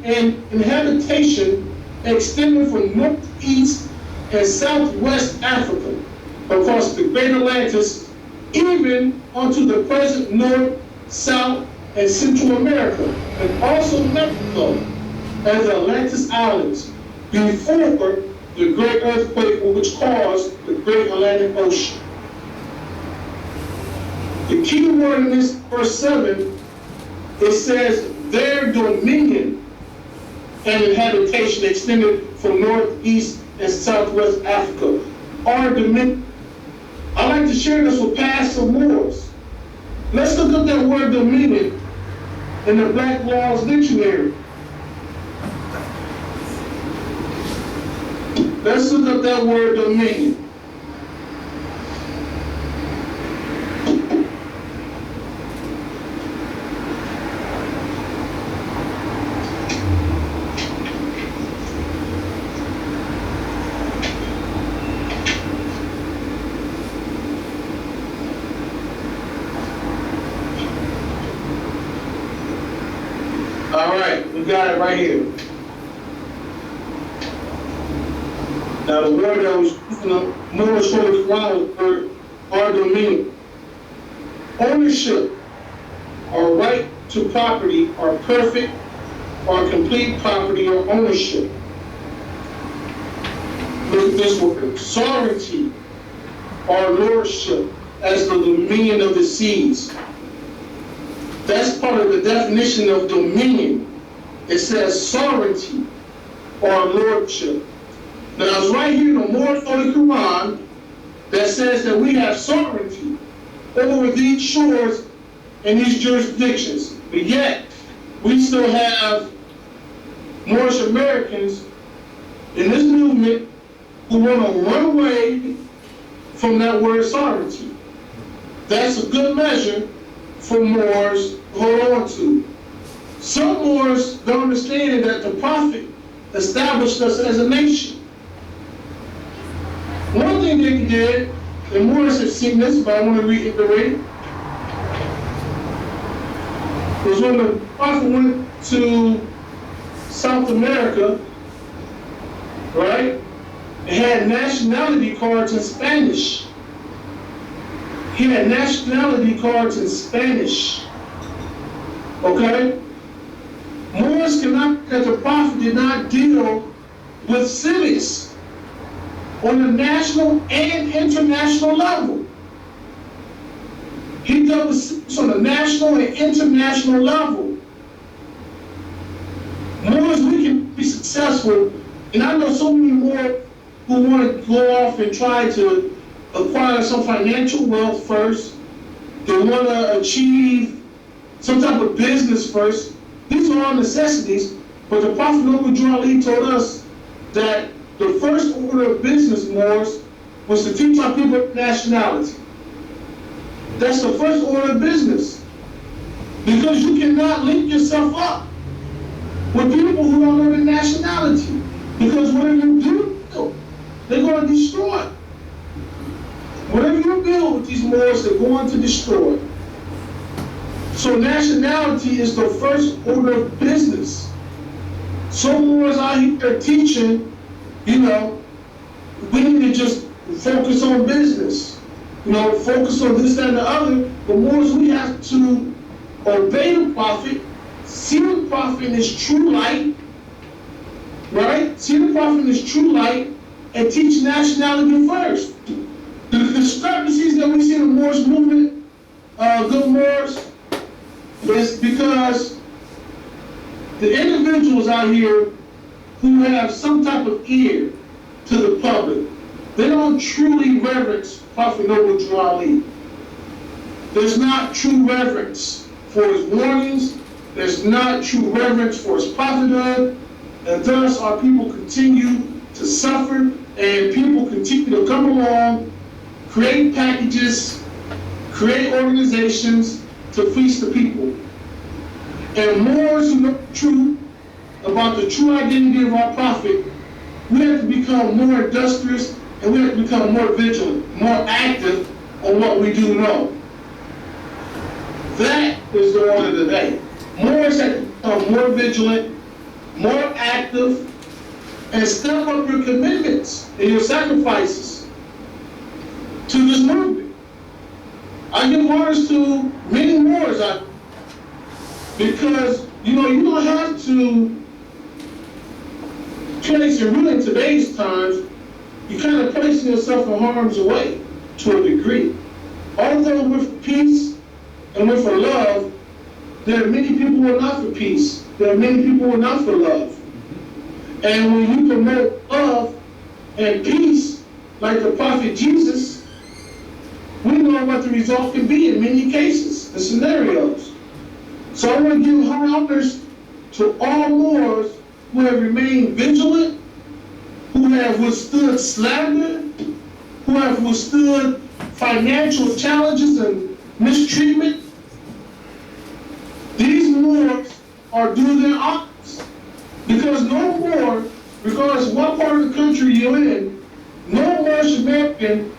and inhabitation extended from northeast and southwest Africa, across the Great Atlantis, even onto the present North, South, and Central America, and also Mexico, as the Atlantis Islands, before the great earthquake which caused the Great Atlantic Ocean. The key word in this verse 7, it says, their dominion and inhabitation extended from northeast and southwest Africa. Our dominion. I like to share this with passive Moors. Let's look up that word dominion in the Black Laws Dictionary. Let's look up that word dominion. All right, we got it right here. Now the word that was used in the Moorish Holy Quran was the word dominion. Ownership or right to property or perfect or complete property or ownership. Look at this word. Sovereignty or lordship as the dominion of the seas. That's part of the definition of dominion. It says sovereignty or lordship. Now it's right here in the Moorish Holy Quran that says that we have sovereignty over these shores and these jurisdictions. But yet, we still have Moorish Americans in this movement who want to run away from that word sovereignty. That's a good measure for Moors to hold on to. Some Moors don't understand that the Prophet established us as a nation. One thing they did, and Moors have seen this, but I want to reiterate it, was when the Prophet went to South America, right? It had nationality cards in Spanish. He had nationality cards in Spanish. Okay? Moors cannot, that the Prophet did not deal with civics on a national and international level. He dealt with civics on a national and international level. Moors, we can be successful, and I know so many more who want to go off and try to acquire some financial wealth first. They want to achieve some type of business first. These are all necessities, but the Prophet Noble Drew Ali told us that the first order of business, Moors, was to teach our people nationality. That's the first order of business. Because you cannot link yourself up with people who don't know their nationality. Because whatever you do, they're going to destroy it. never build with these Moors, they're going to destroy. So nationality is the first order of business. Some Moors out here teaching, you know, we need to just focus on business. You know, focus on this, that, and the other. But Moors, we have to obey the prophet, see the prophet in his true light, right? See the prophet in his true light, and teach nationality first. The discrepancies that we see in the Moors movement, good Moors, is because the individuals out here who have some type of ear to the public, they don't truly reverence Prophet Noble Drew Ali. There's not true reverence for his warnings. There's not true reverence for his prophethood. And thus our people continue to suffer, and people continue to come along, create packages, create organizations to fleece the people. And Moors who know the truth about the true identity of our prophet, we have to become more industrious, and we have to become more vigilant, more active on what we do know. That is the order of the day. Moors have to become more vigilant, more active, and step up your commitments and your sacrifices to this movement. I give orders to many Moors out there, because you know you don't have to place, and really in today's times, you kind of placing yourself in harm's way to a degree. Although with peace and with love, there are many people who are not for peace. There are many people who are not for love. And when you promote love and peace, like the prophet Jesus, we know what the result can be in many cases and scenarios. So I want to give high honors to all Moors who have remained vigilant, who have withstood slander, who have withstood financial challenges and mistreatment. These Moors are doing their honors, because no Moor, regardless of what part of the country you're in, no Moorish American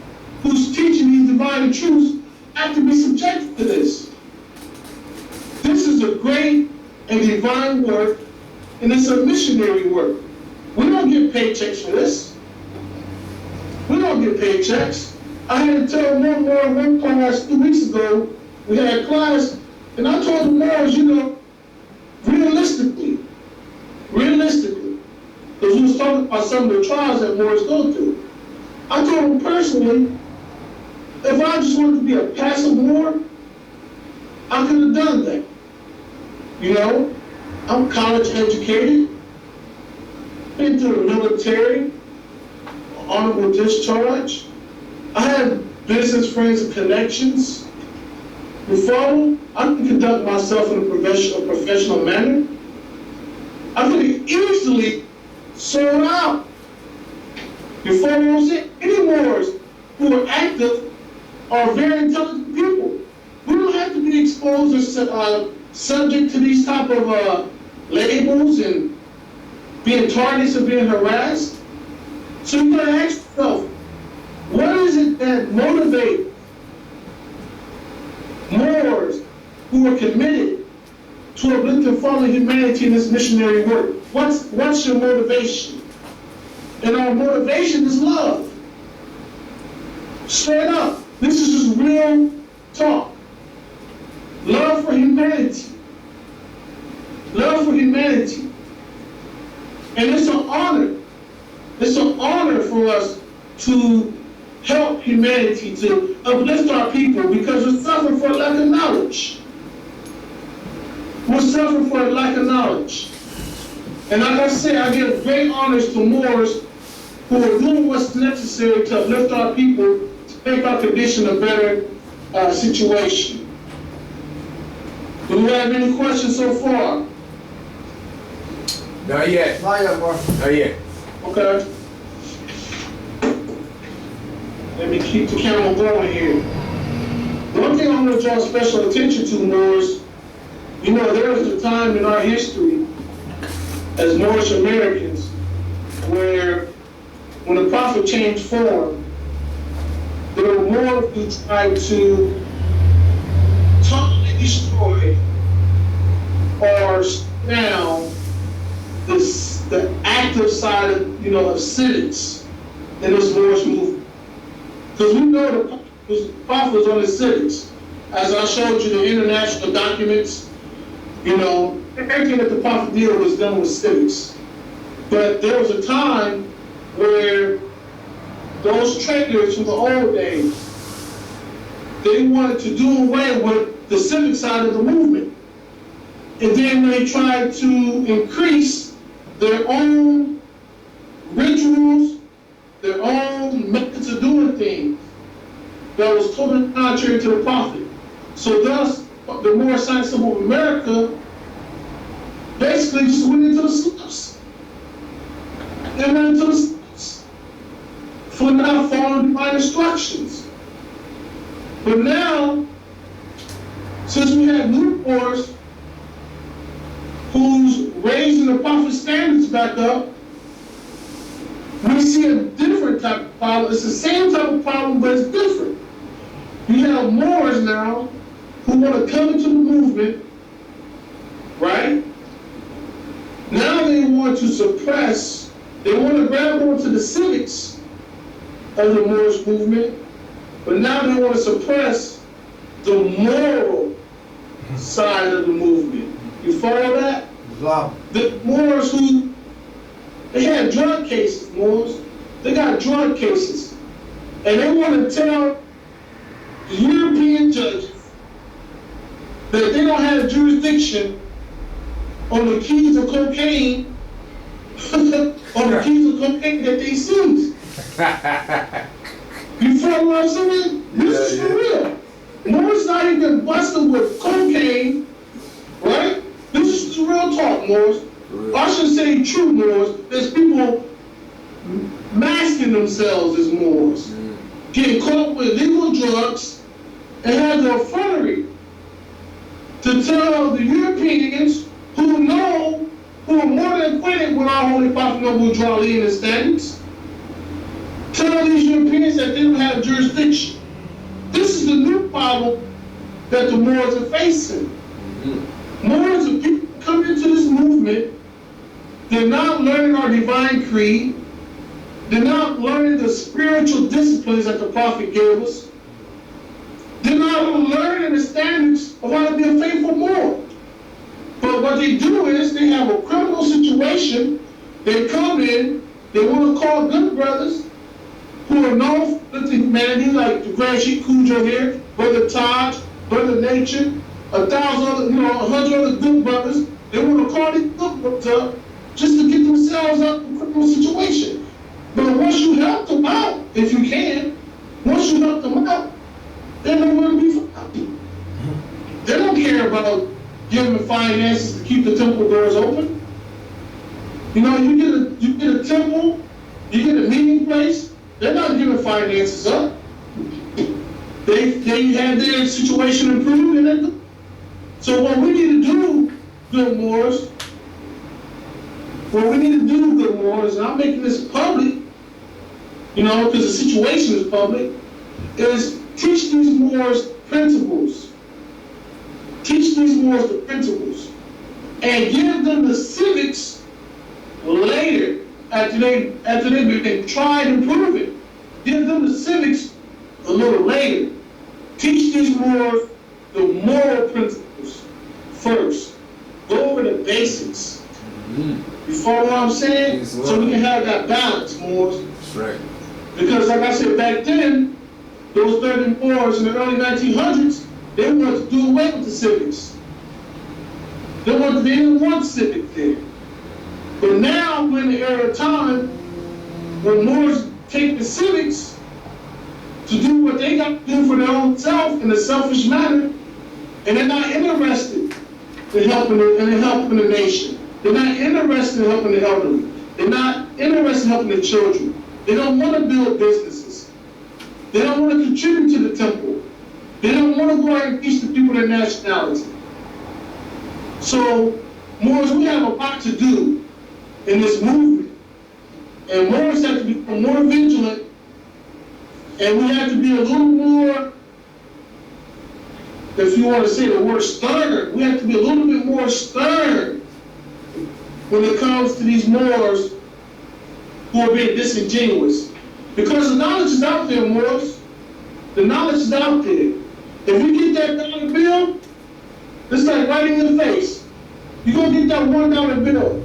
who's teaching these divine truths have to be subjected to this. This is a great and divine work, and it's a missionary work. We don't get paychecks for this. We don't get paychecks. I had to tell one more in one class 2 weeks ago, we had a class, and I told the Moors, you know, realistically, because we was talking about some of the trials that Moors go through. I told them personally, if I just wanted to be a passive Moor, I could have done that. You know, I'm college educated, been through the military, honorable discharge. I have business friends and connections. You follow? I can conduct myself in a professional manner. I could have easily sold out. You follow what I'm saying? Any Moors who are active are very intelligent people. We don't have to be exposed or subject to these type of labels and being targets or being harassed. So you gotta ask yourself, what is it that motivates Moors who are committed to uplift and follow humanity in this missionary work? What's your motivation? And our motivation is love. Straight up. This is just real talk. Love for humanity. Love for humanity. And it's an honor. It's an honor for us to help humanity, to uplift our people, because we're suffering for a lack of knowledge. We're suffering for a lack of knowledge. And like I said, I give great honors to Moors who are doing what's necessary to uplift our people, to make our condition a better situation. Do we have any questions so far? Not yet. Not yet, Mark. Not yet. Okay. Let me keep the camera going here. One thing I want to draw special attention to, Moors, you know, there was a time in our history as Moorish Americans where when the prophet changed form, there were Moors who tried to totally destroy or down the active side of, of civics in this Moorish movement. Because we know the prophet was on the civics. As I showed you the international documents, everything that the prophet did was done with civics. But there was a time where those traitors from the old days, they wanted to do away with the civic side of the movement. And then they tried to increase their own rituals, their own methods of doing things that was totally contrary to the prophet. So thus, the Moorish Science of America basically just went into the slips. They went into the slips for not following divine instructions. But now, since we have new Moors who's raising the prophet's standards back up, we see a different type of problem. It's the same type of problem, but it's different. We have Moors now who want to come into the movement, right? Now they want to suppress, they want to grab onto the civics of the Moorish movement, but now they want to suppress the moral side of the movement. You follow that? Wow. The Moors who, they had drug cases, Moors. They got drug cases. And they want to tell the European judges that they don't have jurisdiction on the keys of cocaine, on the keys of cocaine that they seized. You follow what I'm saying? This is for real. Moors not even busted with cocaine, right? This is real talk, Moors. I should say true Moors. There's people masking themselves as Moors, getting caught with illegal drugs, and have the effrontery to tell the Europeans who are more than acquainted with our Holy Prophet Noble Drawley and his standards, tell these Europeans that they don't have jurisdiction. This is the new problem that the Moors are facing. Moors are people coming into this movement, they're not learning our divine creed, they're not learning the spiritual disciplines that the prophet gave us, they're not learning the standards of how to be a faithful Moor. But what they do is they have a criminal situation, they come in, they want to call good brothers who are known for humanity, like the Grand Sheikh Cujo here, Brother Taj, Brother Nature, 1,000 other, 100 other good brothers. They want to call these good brothers up just to get themselves out of a criminal situation. But once you help them out, if you can, once you help them out, they're nowhere to be found. They don't care about giving them finances to keep the temple doors open. You get a temple, you get a meeting place, they're not giving finances up. They had their situation improved, and they're good. So what we need to do, good Moors, and I'm making this public, because the situation is public, is teach these Moors principles. Teach these Moors the principles. And give them the civics later, after they've been tried and proven. Give them the civics a little later. Teach these Moors the moral principles first. Go over the basics. You follow what I'm saying? So we can have that balance, Moors. That's right. Because like I said, back then, those 30 Moors in the early 1900s, they wanted to do away with the civics. They didn't want civic there. But now we're in the era of time when Moors take the civics to do what they got to do for their own self in a selfish manner, and they're not interested in helping the nation. They're not interested in helping the elderly. They're not interested in helping the children. They don't want to build businesses. They don't want to contribute to the temple. They don't want to go out and teach the people their nationality. So, Moors, we have a lot to do in this movement. And Moors have to become more vigilant And we have to be a little more, if you want to say the word stern, we have to be a little bit more stern when it comes to these Moors who are being disingenuous. Because the knowledge is out there, Moors. The knowledge is out there. If you get that dollar bill, it's like right in your face. You're going to get that $1 bill.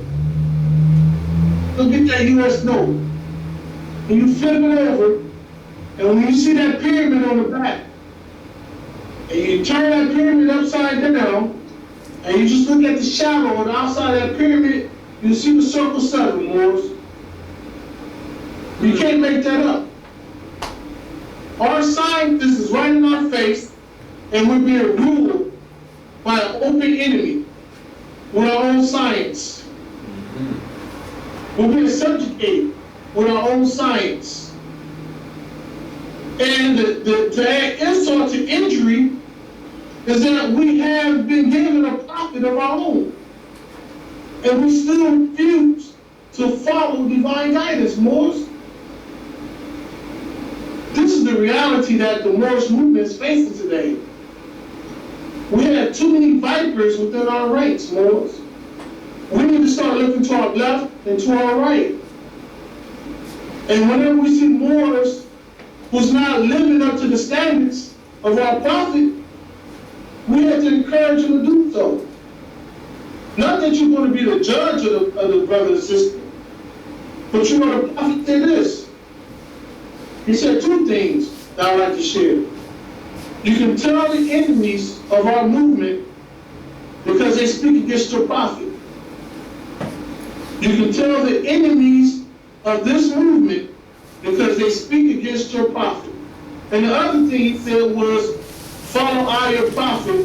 You'll get that US note. And you flip it over, and when you see that pyramid on the back, and you turn that pyramid upside down, and you just look at the shadow on the outside of that pyramid, you see the circle 7, Moors. You can't make that up. Our scientist is right in our face, and we're being ruled by an open enemy with our own science. We're being subjugated with our own science. And to add insult to injury is that we have been given a prophet of our own. And we still refuse to follow divine guidance, Moors. This is the reality that the Moorish movement is facing today. We have too many vipers within our ranks, Moors. We need to start looking to our left and to our right. And whenever we see Moors who's not living up to the standards of our prophet, we have to encourage them to do so. Not that you're going to be the judge of the brother and sister, but you know the prophet said this. He said 2 things that I'd like to share. You can tell the enemies of our movement because they speak against your prophet. You can tell the enemies of this movement because they speak against your prophet. And the other thing he said was, follow our prophet.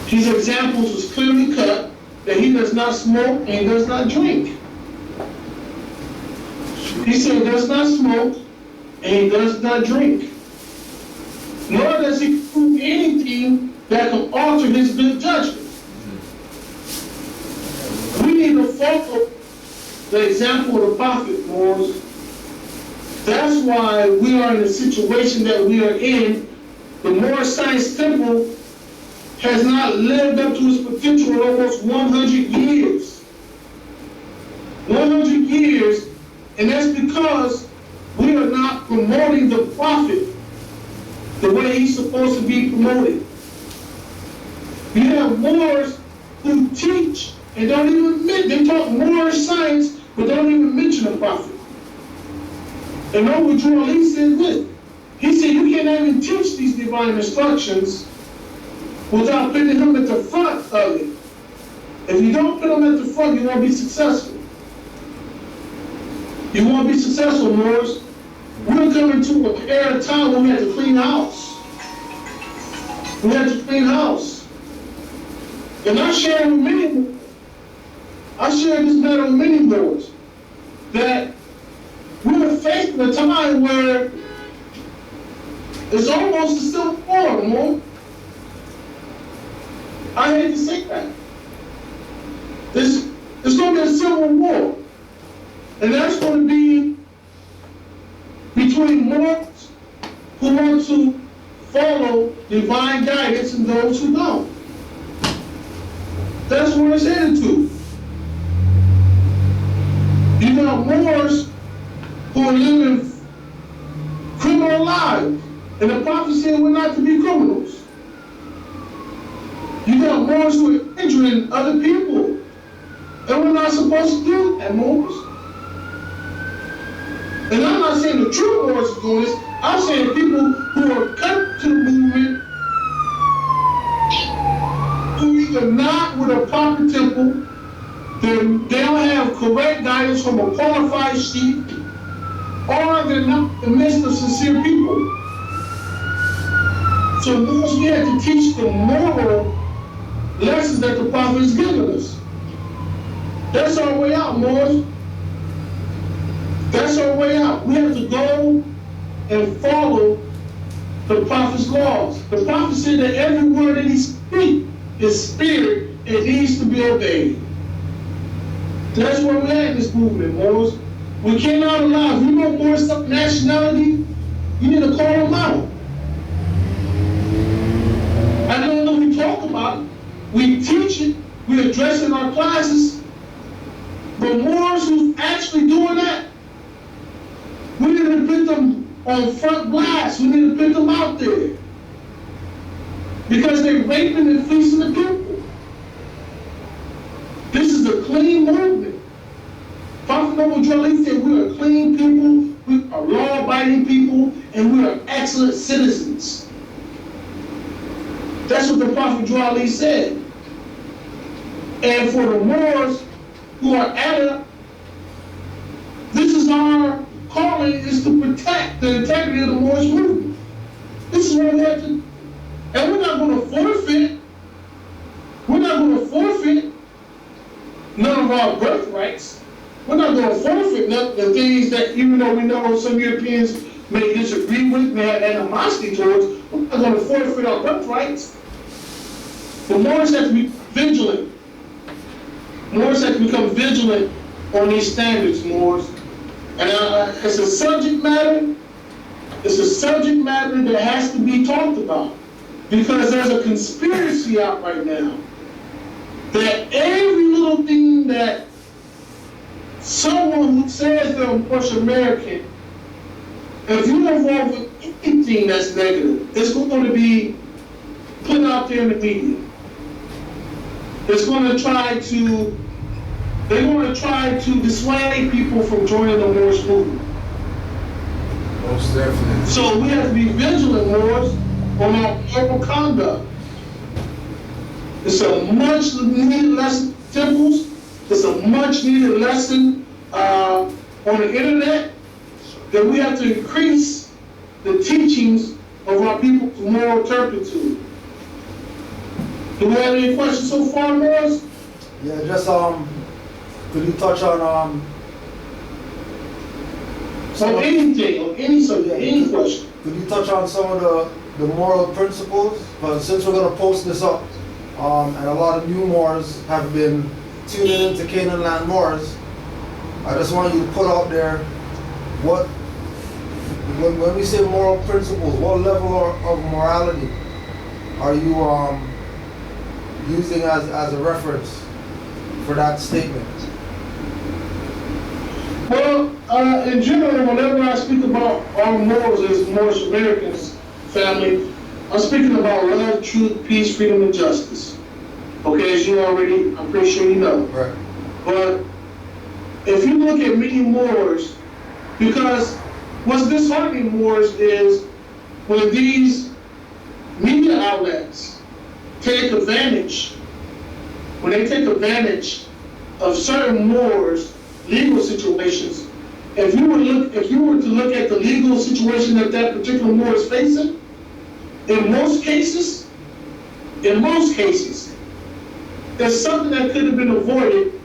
His examples was clearly cut that he does not smoke and he does not drink. He said he does not smoke and he does not drink. Nor does he prove anything that can alter his good judgment. We need to follow the example of the prophet, Moors. That's why we are in the situation that we are in. The Moorish Science Temple has not lived up to its potential in almost 100 years. 100 years, and that's because we are not promoting the prophet the way he's supposed to be promoted. You have Moors who teach and don't even they talk Moorish science, but don't even mention the prophet. And know what Drew Ali said this? He said you can't even teach these divine instructions without putting him at the front of it. If you don't put him at the front, you won't be successful. You won't be successful, Moors. We're coming to an era of time when we have to clean house. We have to clean house. And I share with many, I share this matter with many Moors, that we're facing a time where it's almost a civil war, Moor. I hate to say that. It's going to be a civil war. And that's going to be between Moors who want to follow divine guidance and those who don't. That's where it's headed to. You got Moors who are living criminal lives, and the prophet said we're not to be criminals. You got Moors who are injuring other people, and we're not supposed to do that, Moors. And I'm not saying the true Moors are doing this. I'm saying people who are cut to the movement, who either not with a proper temple, they don't have correct guidance from a qualified sheep, or they're not in the midst of sincere people. So Moors, we have to teach the moral lessons that the prophet has given us. That's our way out, Moors. That's our way out. We have to go and follow the prophet's laws. The prophet said that every word that he speaks is spirit and needs to be obeyed. That's where we're at in this movement, Moors. We cannot allow, if you know more nationality, you need to call them out. I don't know we talk about it, we teach it, we address it in our classes, but Moors who's actually doing that, we need to put them on front blast, we need to put them out there. Because they're raping and fleecing the people. This is a clean movement. Prophet Noble Jolly said we are clean people, we are law-abiding people, and we are excellent citizens. That's what the Prophet Jolly said. And for the Moors who are at it, this is our calling, is to protect the integrity of the Moorish movement. This is what we have to. And we're not going to forfeit, none of our birthrights. We're not going to forfeit none of the things that, even though we know some Europeans may disagree with, may have animosity towards, we're not going to forfeit our birthrights. But Moors have to be vigilant. Moors have to become vigilant on these standards, Moors. And it's a subject matter that has to be talked about. Because there's a conspiracy out right now that every little thing that someone who says they're Moorish American, if you're involved with anything that's negative, it's going to be put out there in the media. They're going to try to dissuade people from joining the Moorish movement. Most definitely. So we have to be vigilant, Moors, on our moral conduct. It's a much needed lesson, temples. It's a much needed lesson on the internet, that we have to increase the teachings of our people's moral turpitude. Do we have any questions so far, Moors? Yeah, just could you touch on So anything, on any subject, any question. Could you touch on some of the moral principles? Because since we're going to post this up, and a lot of new Moors have been tuning into Canaanland Moors, I just want you to put out there when we say moral principles, what level of morality are you using as a reference for that statement? Well, in general, whenever I speak about our Moors as Moorish Americans family, I'm speaking about love, truth, peace, freedom, and justice. Okay, as you already, I'm pretty sure you know. Right. But if you look at many Moors, because what's disheartening Moors is when these media outlets take advantage, of certain Moors' legal situations. If you were to look at the legal situation that particular Moor is facing, in most cases, there's something that could have been avoided,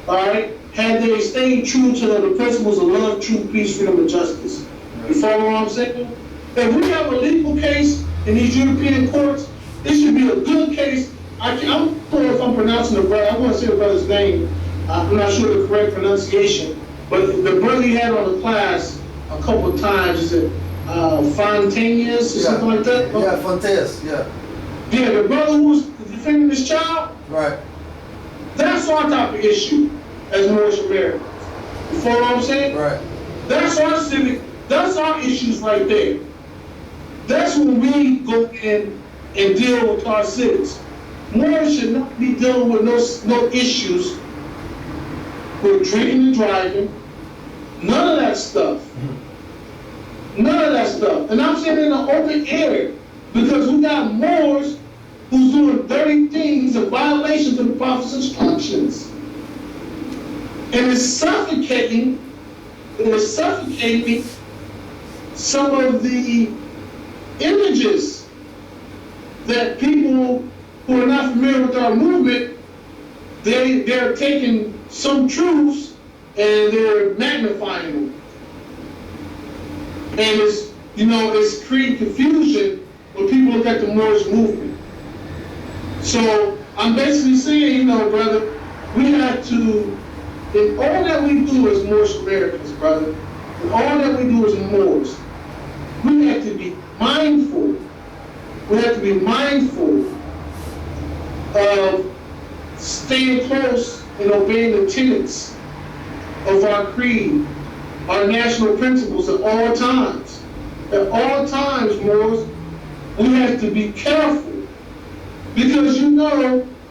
all right, had they stayed true to the principles of love, truth, peace, freedom, and justice. You follow what I'm saying? If we have a legal case in these European courts, it should be a good case. I don't know if I'm pronouncing the brother, I want to say the brother's name. I'm not sure the correct pronunciation, but the brother he had on the class a couple of times, is it Fontaines or something like that? Yeah, Fontaines, yeah. Yeah, the brother who was defending this child? Right. That's our type of issue as Moorish Americans. You follow what I'm saying? Right. That's our issues right there. That's when we go in and deal with our cities. Moors should not be dealing with no issues with drinking and driving. None of that stuff. None of that stuff. And I'm saying in the open air, because we got Moors who's doing dirty things in violation to the Prophet's instructions. And it's suffocating some of the images that people who are not familiar with our movement, they're taking some truths and they're magnifying them. And it's creating confusion when people look at the Moorish movement. So I'm basically saying, brother, we have to And all that we do as Moorish Americans, brother, and all that we do as Moors, we have to be mindful. We have to be mindful of staying close and obeying the tenets of our creed, our national principles at all times. At all times, Moors, we have to be careful. Because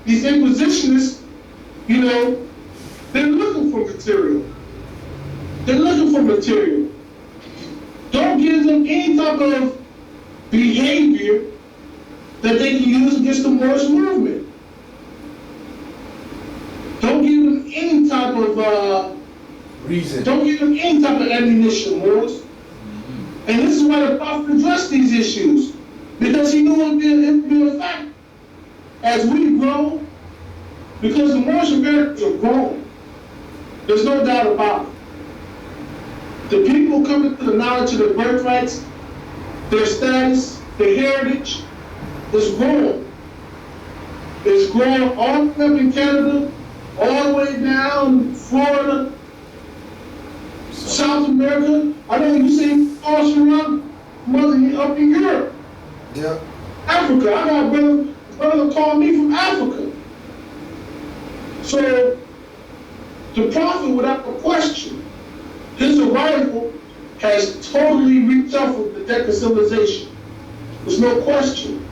these inquisitionists, they're looking for material. They're looking for material. Don't give them any type of behavior that they can use against the Moorish movement. Don't give them any type of reason. Don't give them any type of ammunition, Moors. And this is why the Prophet addressed these issues. Because he knew it would be a fact. As we grow, because the Moorish Americans are growing, there's no doubt about it. The people coming to the knowledge of their birthrights, their status, their heritage is growing. It's growing all the way up in Canada, all the way down Florida, South America. I know you see all around up in Europe. Yeah. Africa. I got brother called me from Africa. So the Prophet, without a question, his arrival has totally reshuffled the deck of civilization. There's no question.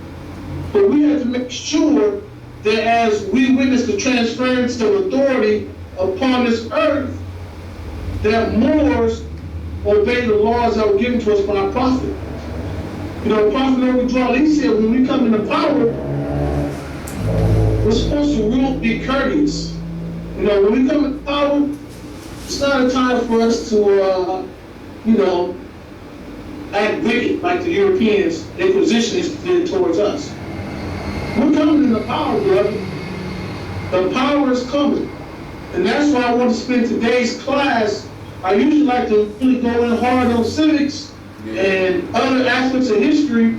But we have to make sure that as we witness the transference of authority upon this earth, that Moors obey the laws that were given to us by our Prophet. The Prophet Noble Draw, he said, when we come into power, we're supposed to rule, be courteous. When we come into power, it's not a time for us to, act wicked like the Europeans, the Inquisitionists did towards us. We're coming into power, brother. The power is coming. And that's why I want to spend today's class. I usually like to really go in hard on civics and other aspects of history,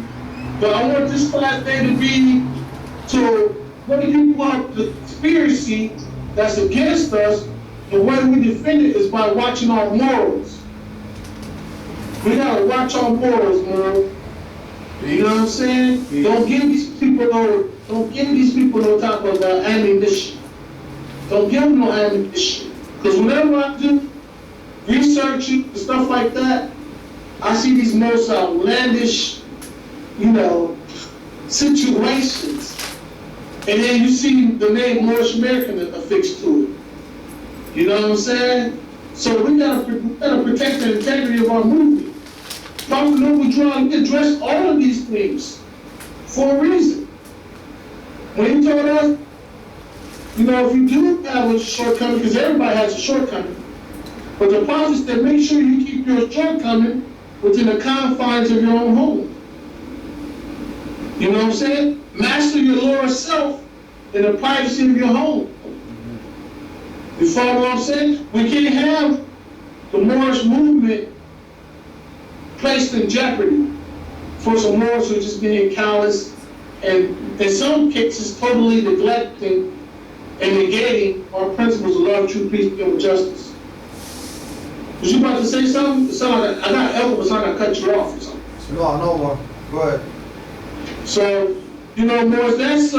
but I want this class day to be to what do you want the conspiracy that's against us. The way we defend it is by watching our morals. We gotta watch our morals, man. You know what I'm saying? Don't give these people no type of ammunition. Don't give them no ammunition. Because whenever I do research and stuff like that, I see these most outlandish, situations. And then you see the name Moorish American affixed to it. You know what I'm saying? So we gotta protect the integrity of our movement. Prophet Noble Draw, he addressed all of these things for a reason. When he told us, if you do have a shortcoming, because everybody has a shortcoming, but the Prophet said, make sure you keep your shortcoming within the confines of your own home. You know what I'm saying? Master your lower self in the privacy of your home. You follow what I'm saying? We can't have the Moorish movement placed in jeopardy for some Moors who are just being callous and in some cases totally neglecting and negating our principles of love, truth, peace, and justice. Was you about to say something? It sounded like I got help, but I cut you off or something. No, go ahead. So, Moors, that's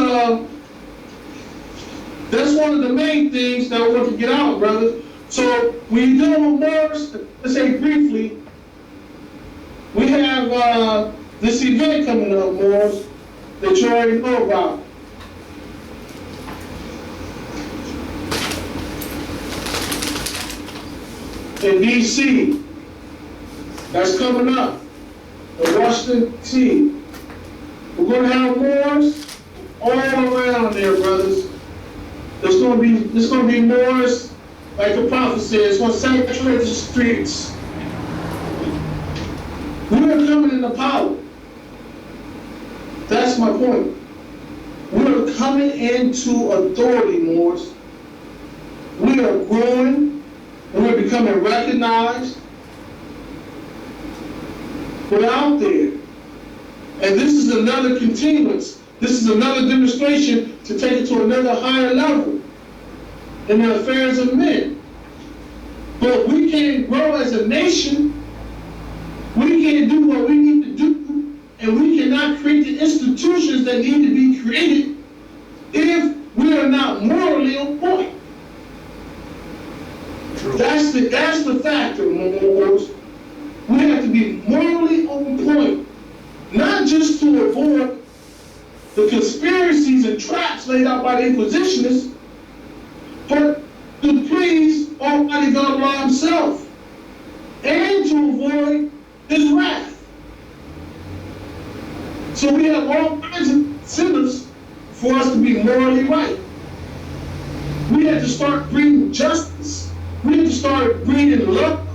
one of the main things that I want to get out, brother. So when you're dealing with Moors, let's say briefly, we have this event coming up, Moors, that you already know about. In D.C., that's coming up. In Washington, D.C. We're going to have Moors all around there, brothers. There's going to be Moors, like the Prophet says, it's going to saturate the streets. We are coming into power. That's my point. We are coming into authority, Moors. We are growing, and we're becoming recognized. We're out there. And this is another continuance. This is another demonstration to take it to another higher level in the affairs of men. But we can't grow as a nation. We can't do what we need to do, and we cannot create the institutions that need to be created if we are not morally on point. True. That's the factor, Moors. We have to be morally on point, not just to avoid the conspiracies and traps laid out by the Inquisitionists, but to please Almighty God Allah Himself, and to avoid His wrath. So we have all kinds of sinners for us to be morally right. We have to start bringing justice. We have to start bringing love.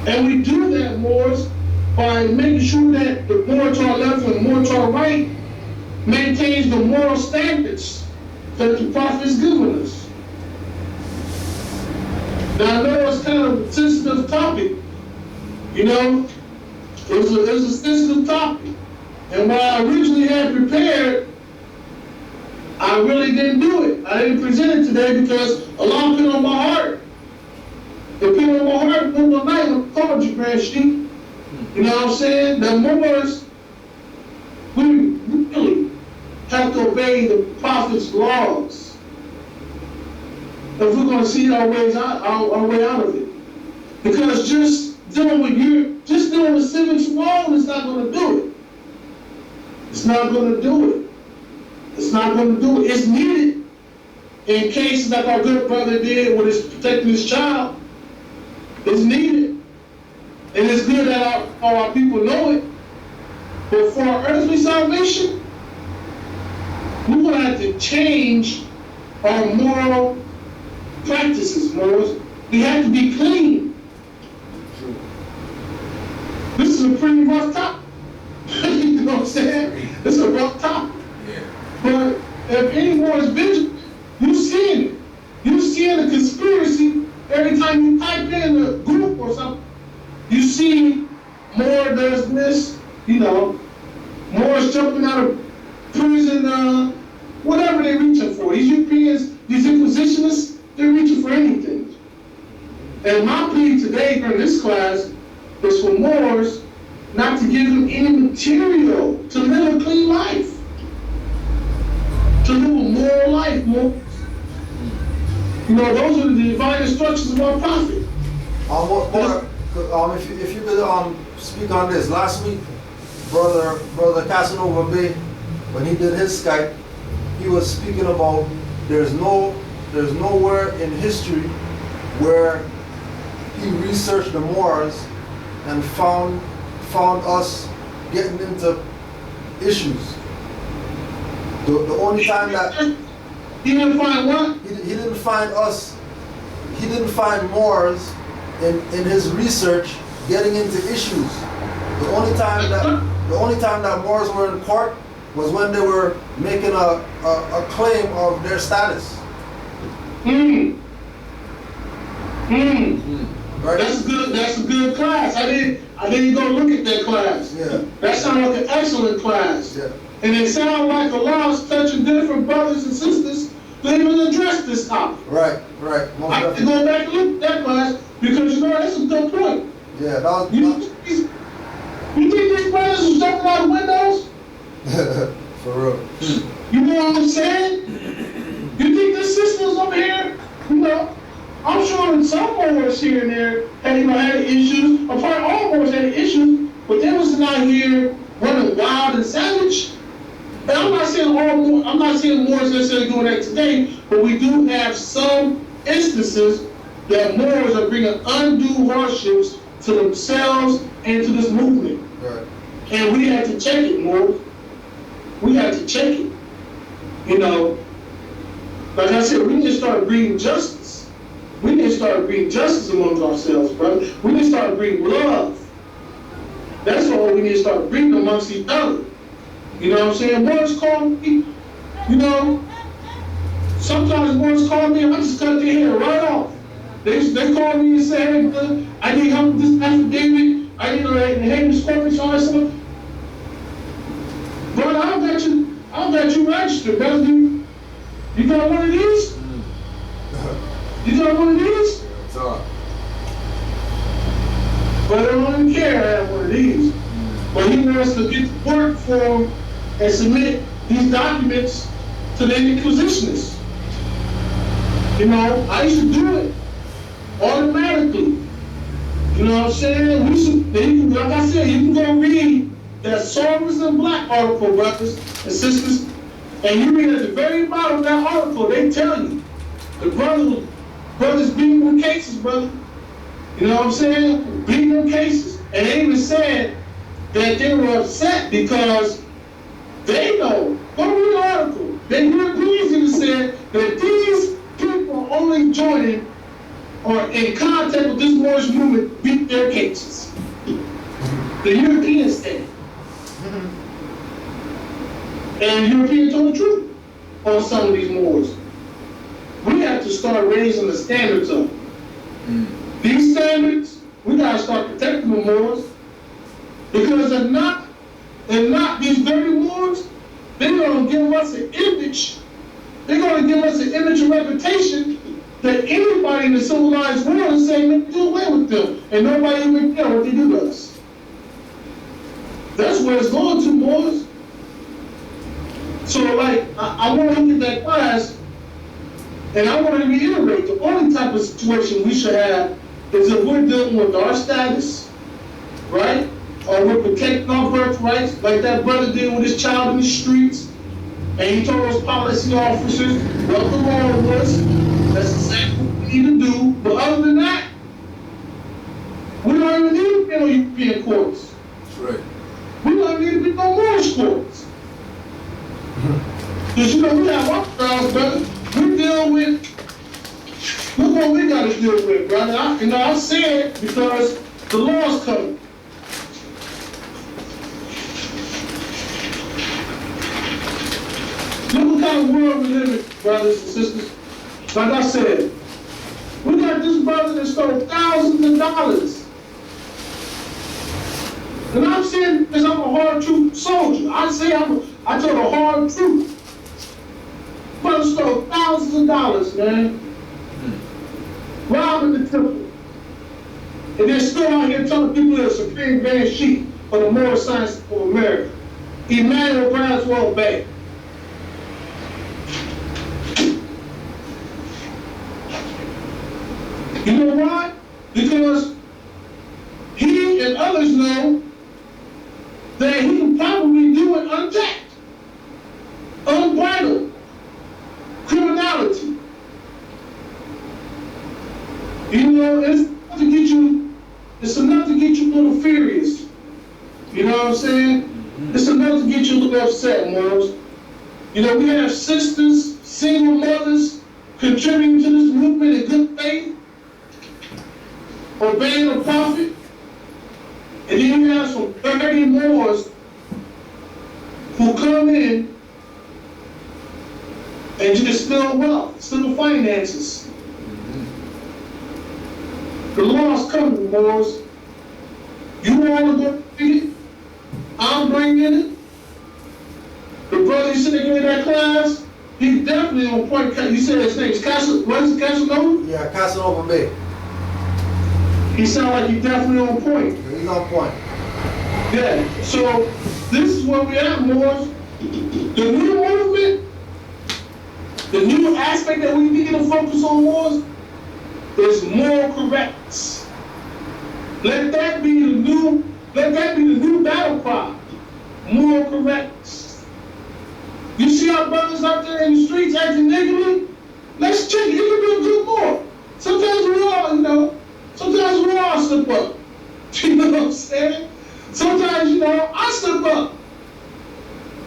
And we do that, Moors, by making sure that the more to our left and the more to our right maintains the moral standards that the Prophet has given us. Now I know it's kind of a sensitive topic, you know, it was a sensitive topic. And what I originally had prepared, I really didn't do it. I didn't present it today because Allah put it on my heart. It put it on my heart one night when I called you, Grand Sheik. You know what I'm saying? The Moors, we really have to obey the Prophet's laws if we're going to see our way out of it. Because just dealing with civics alone is not going to do it. It's not going to do it. It's not going to do it. It's needed in cases like our good brother did when he's protecting his child. It's needed. And it's good that our people know it. But for our earthly salvation, we're going to have to change our moral practices, Moors. We have to be clean. This is a pretty rough topic. You know what I'm saying? It's a rough topic. Yeah. But if any more is vigilant, you seeing it. You seeing a conspiracy every time you type in a group or something. You see Moor does this, you know, Moor's jumping out of prison, whatever they're reaching for. These Europeans, these Inquisitionists, they're reaching for anything. And my plea today during this class is for Moors not to give them any material to live a clean life. To live a moral life, Moors. You know, those are the divine instructions of our Prophet. If you could speak on this. Last week, brother Casanova Bay, when he did his Skype, he was speaking about there's nowhere in history where he researched the Moors and found us getting into issues. The only time that he didn't find what? He didn't find us. He didn't find Moors in his research getting into issues. The only time that Moors were in court was when they were making a claim of their status. Right? That's a good class. I didn't go look at that class. Yeah. That sounds like an excellent class. Yeah. And it sounds like Allah is touching different brothers and sisters to even address this topic. Right. Most I have to go back and look at that class because you know that's a good point. Yeah, that was. You think these brothers was jumping out of windows? For real. You know what I'm saying? You think this system's over here? You know, I'm sure some Moors here and there had issues. Or probably all Moors had issues, but they was not here running wild and savage. And I'm not saying Moors necessarily doing that today, but we do have some instances that Moors are bringing undue hardships to themselves and to this movement. Right. And we have to check it, Moors. We have to check it. You know, like I said, we need to start bringing justice. We need to start bringing justice amongst ourselves, brother. We need to start bringing love. That's what we need to start bringing amongst each other. You know what I'm saying? Moors call me, you know, sometimes Moors call me and I just cut their hair right off. They call me and say, hey, brother, I need help with this affidavit. I need to name this corporate or something. Brother, I'll got you registered, brother. You got one of these? You got got one of these? What's up? But I don't even care I have one of these. But he wants to get to work for him and submit these documents to the inquisitionists. You know, I used to do it automatically. You know what I'm saying? We should, like I said, you can go read that Sorrows and Black article, brothers and sisters, and you read at the very bottom of that article, they tell you the brothers beating them cases, brother. You know what I'm saying? Beating them cases. And they even said that they were upset because they know, go read the article, they Europeans even said that these people only joining or in contact with this Moorish movement beat their cases. The Europeans said. And Europeans told the truth on some of these Moors. We have to start raising the standards up. These standards, we gotta start protecting the Moors, because if not these dirty Moors, they're gonna give us an image. They're gonna give us an image and reputation that anybody in the civilized world is saying, do away with them, and nobody even care what they do to us. That's where it's going to, Moors. So, like, I want to look at that class, and I want to reiterate, the only type of situation we should have is if we're dealing with our status, right? Or we're protecting our birthrights, like that brother did with his child in the streets, and he told those policy officers, welcome on with us. That's exactly what we need to do. But other than that, we don't even need to be on European courts. That's right. We don't need to be on Moorish courts. Because you know, we have our trials, brother. We deal with, look what we got to deal with, brother. I say it because the law's coming. Look what kind of world we live in, brothers and sisters. Like I said, we got this brother that stole thousands of dollars. And I'm saying because I'm a hard truth soldier. I tell the hard truth. Brother stole thousands of dollars, man. Robbing the temple. And they're still out here telling people they're the supreme grand chief of the Moorish Science of America. Emmanuel Braswell Bay. You know why? Because he and others know that he can probably do it unchecked, unbridled criminality. You know, it's enough to get you a little furious. You know what I'm saying? It's enough to get you a little upset, Moors. You know, we have sisters, single mothers, contributing to this movement in good faith, obeying the prophet, and then you have some 30 Moors who come in and just steal wealth, steal finances. The law's coming, Moors. You want to go bring it? I'm bringing it. The brother you sitting in that class, he's definitely on point. You said his name is Casanova? Yeah, Casanova Bay. He sounds like he's definitely on point. He's on point. Yeah, so this is where we're at, Moors. The new movement, the new aspect that we need to focus on, Moors, is moral correctness. Let that be the new battle cry. Moral correctness. You see our brothers out there in the streets acting niggardly? Let's check it. It could be a good Moor. Sometimes we all slip up. You know what I'm saying? Sometimes, I slip up.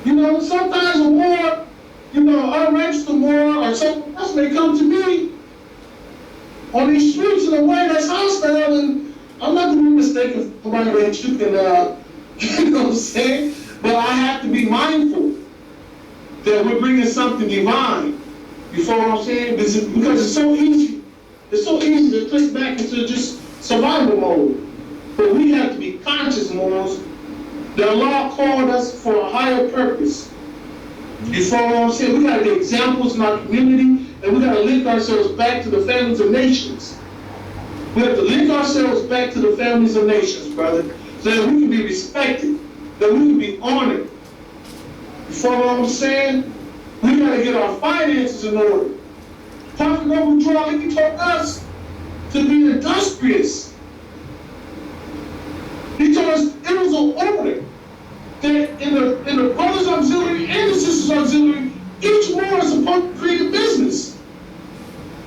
Sometimes a Moor, unregistered Moor or something else may come to me on these streets in a way that's hostile, and I'm not going to be mistaken for somebody that you can, you know what I'm saying? But I have to be mindful that we're bringing something divine. You follow what I'm saying? Because it's so easy. It's so easy to click back into just survival mode. But we have to be conscious, Moors, that Allah called us for a higher purpose. You follow what I'm saying? We gotta get examples in our community, and we gotta link ourselves back to the families of nations. We have to link ourselves back to the families of nations, brother, so that we can be respected, that we can be honored. You follow what I'm saying? We gotta get our finances in order. Prophet Noble Draw, he told us to be industrious. He told us it was an order that in the brothers auxiliary and the sisters auxiliary, each one is supposed to create a business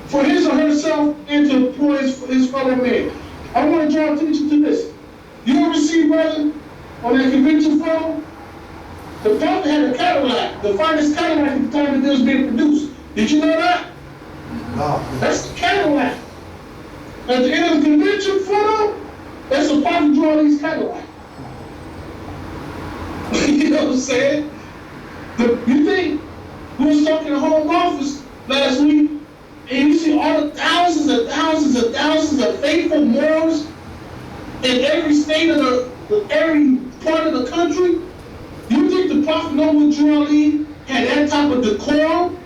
for his or herself and to employ his fellow man. I want to draw attention to this. You ever see, brother, on that convention photo, the prophet had a Cadillac, the finest Cadillac at the time that it was being produced. Did you know that? No. That's the Cadillac. At the end of the convention photo, that's a prophet drawing these Cadillac. You know what I'm saying? You think we was talking in the home office last week, and you see all the thousands and thousands and thousands of faithful Moors in every state of every part of the country? You think the Prophet Noble Drew Ali had that type of decorum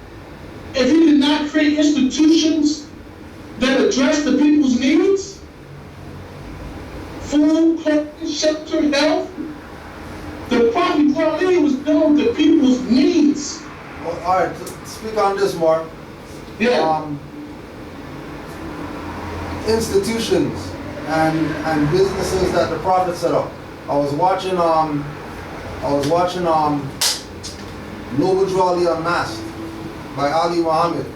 if he did not create institutions that address the people's needs? Food, clothing, shelter, health. The Prophet Drew Ali was dealing with the people's needs. Well, all right, speak on this, Mark. Yeah. Institutions and businesses that the Prophet set up. I was watching Noble Drew Ali Unmasked by Ali Muhammad.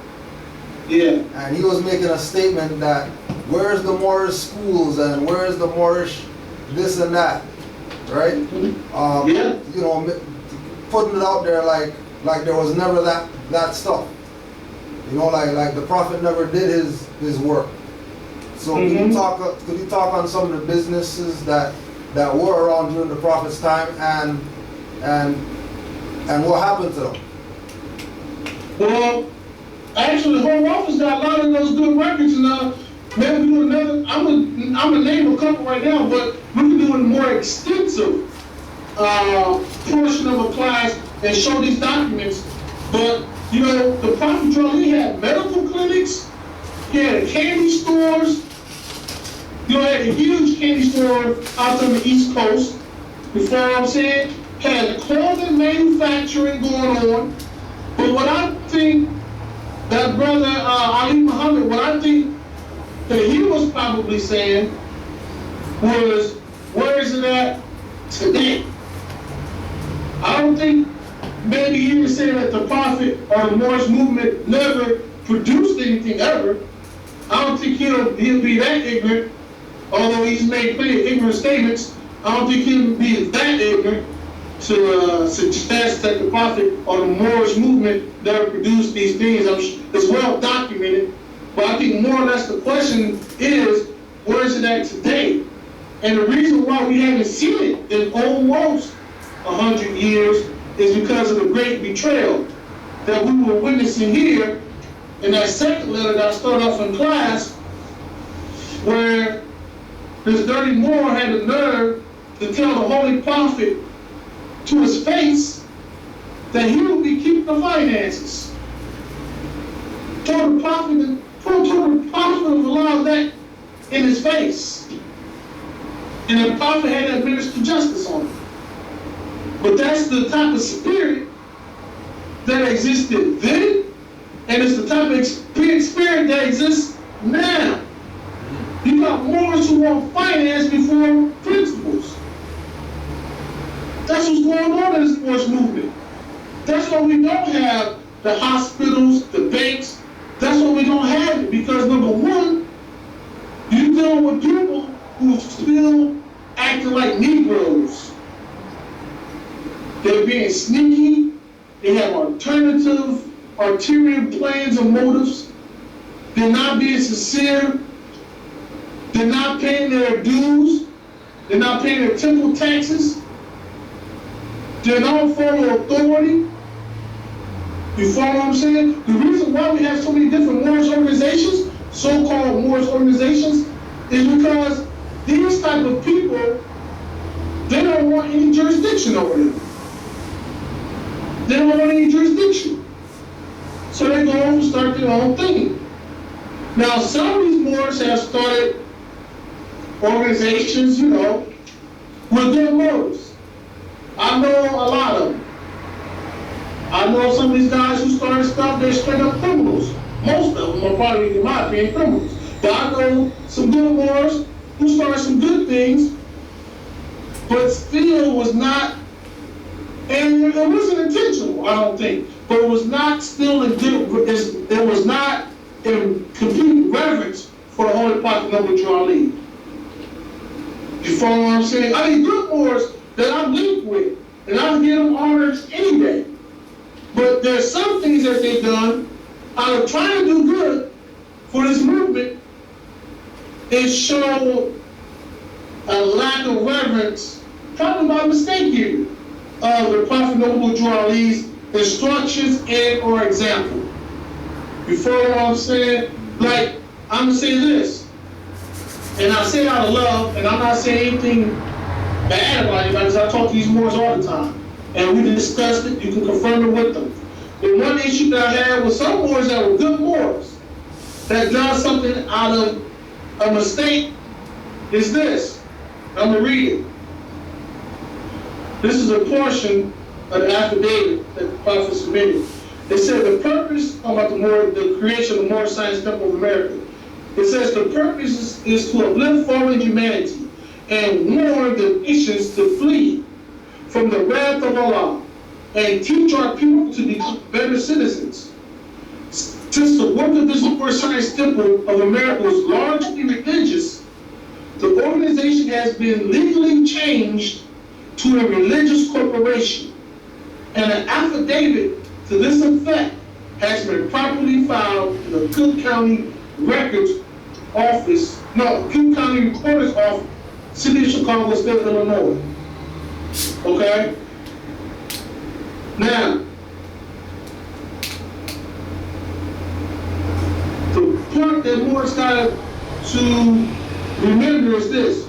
Yeah. And he was making a statement that where's the Moorish schools and where's the Moorish this and that, right? Yeah. You know, putting it out there like there was never that stuff. You know, like the Prophet never did his work. So could you talk on some of the businesses that were around during the Prophet's time and what happened to them? Well, actually, the Home Office got a lot of those good records, and maybe do another. I'm gonna name a couple right now, but we can do a more extensive portion of a class and show these documents. But you know, the Prophet Drew, he had medical clinics, he had candy stores. You know, he had a huge candy store out on the East Coast. You follow what I'm saying? Had clothing manufacturing going on. But what I think that brother Ali Muhammad, what I think that he was probably saying was, where is it at today? I don't think maybe he was saying that the Prophet or the Moorish movement never produced anything ever. I don't think he'll be that ignorant, although he's made plenty of ignorant statements. I don't think he'll be that ignorant to suggest that the Prophet or the Moorish movement never produced these things. It's well documented, but I think more or less the question is, where is it at today? And the reason why we haven't seen it in almost 100 years is because of the great betrayal that we were witnessing here in that second letter that I started off in class, where this dirty Moor had the nerve to tell the Holy Prophet to his face that he would be keeping the finances. Told the Prophet of Allah that in his face. And the Prophet had to administer justice on him. But that's the type of spirit that existed then, and it's the type of spirit that exists now. You got Moors who want finance before principles. That's what's going on in this Moorish movement. That's why we don't have the hospitals, the banks. That's why we don't have it, because number one, you're dealing with people who still acting like Negroes. They're being sneaky. They have alternative, ulterior plans and motives. They're not being sincere. They're not paying their dues. They're not paying their temple taxes. They're not following authority. You follow what I'm saying? The reason why we have so many different Moorish organizations, so-called Moorish organizations, is because these type of people, they don't want any jurisdiction over them. They don't want any jurisdiction. So they go off and start their own thing. Now, some of these Moors have started organizations, you know, with good motives. I know a lot of them. I know some of these guys who started stuff, they're straight up criminals. Most of them are probably, in my opinion, criminals. But I know some good Moors who started some good things, but still was not, and it wasn't intentional, I don't think, but it was not still in good, it was not in complete reverence for the Holy Prophet Noble Drew Ali. You follow what I'm saying? I mean, good Moors that I'm linked with, and I'll give them honors any day. But there's some things that they've done out of trying to do good for this movement is show a lack of reverence, probably by mistake here, of the Prophet Noble Drew Ali's instructions and or example. You follow what I'm saying? Like, I'm gonna say this, and I say it out of love, and I'm not saying anything bad about anybody, because I talk to these Moors all the time, and we discussed it, you can confirm it with them. The one issue that I had with some Moors that were good Moors, that done something out of a mistake, is this. I'm gonna read it. This is a portion of the affidavit that the Prophet submitted. It said the purpose about the creation of the Moorish Science Temple of America. It says the purpose is to uplift fallen humanity and warn the nations to flee from the wrath of Allah and teach our people to become better citizens. Since the work of this Moorish Science Temple of America was largely religious, the organization has been legally changed to a religious corporation, and an affidavit to this effect has been properly filed in the Cook County Records Office, Cook County Recorder's Office, City of Chicago, State of Illinois. Okay? Now, the point that Moors got to remember is this.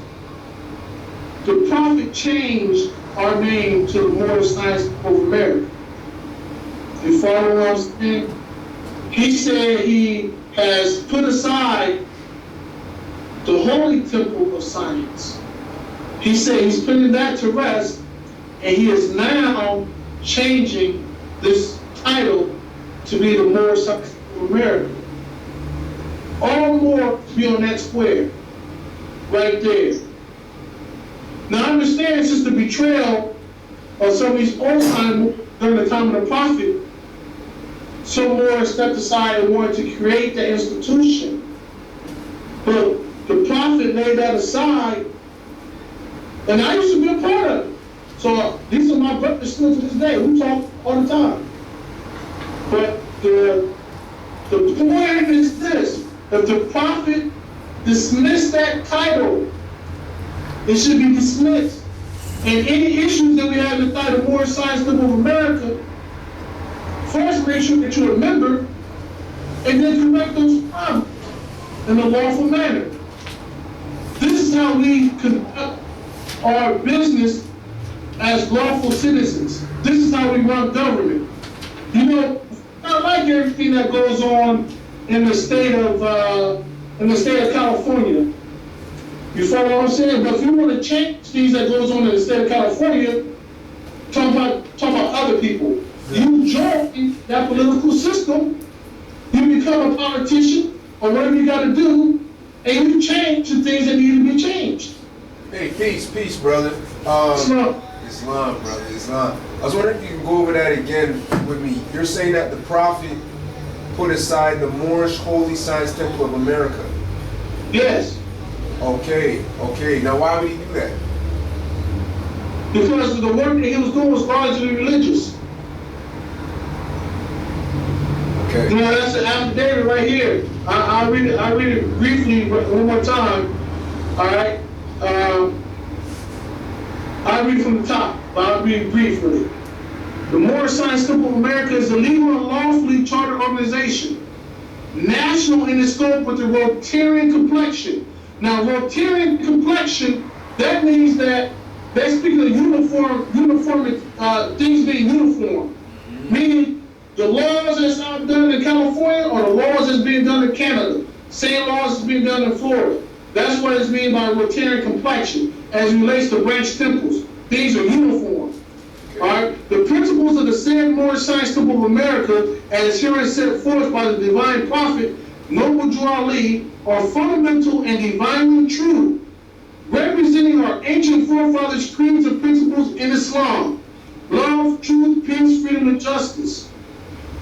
The Prophet changed our name to the Moorish Science of America. You follow what I'm saying? He said he has put aside the Holy Temple of Science. He said he's putting that to rest, and he is now changing this title to be the Moorish Science of America. All more to be on that square, right there. Now understand, since the betrayal of some of these old time during the time of the Prophet, some more stepped aside and wanted to create the institution. But the Prophet laid that aside, and I used to be a part of it. So these are my brothers still to this day. We talk all the time. But the point is this: if the Prophet dismissed that title, it should be dismissed. And any issues that we have inside the Moorish Science Temple of America, first make sure that you're a member, and then correct those problems in a lawful manner. This is how we conduct our business as lawful citizens. This is how we run government. You know, I like everything that goes on in the state of California. You follow what I'm saying? But if you want to change things that goes on in the state of California, talk about other people. You join that political system, you become a politician, or whatever you got to do, and you change the things that need to be changed. Hey, peace, brother. Islam, brother, Islam. I was wondering if you can go over that again with me. You're saying that the Prophet put aside the Moorish Holy Science Temple of America? Yes. Okay. Now, why would he do that? Because the work that he was doing was largely religious. Okay. You know, that's an affidavit right here. I'll read it briefly one more time. All right. I'll read from the top, but I'll read briefly. The Moorish Science Temple of America is a legal and lawfully chartered organization, national in its scope with a Rotarian complexion. Now, Rotarian complexion, that means that they're speaking of uniform, things being uniform. Meaning, the laws that's out done in California are the laws that's being done in Canada. Same laws that's being done in Florida. That's what it's mean by Rotarian complexion as it relates to branch temples. Things are uniform. Alright? The principles of the said Moorish Science Temple of America, as herein set forth by the divine prophet, Noble Drew Ali, are fundamental and divinely true, representing our ancient forefathers' creeds and principles in Islam. Love, truth, peace, freedom, and justice.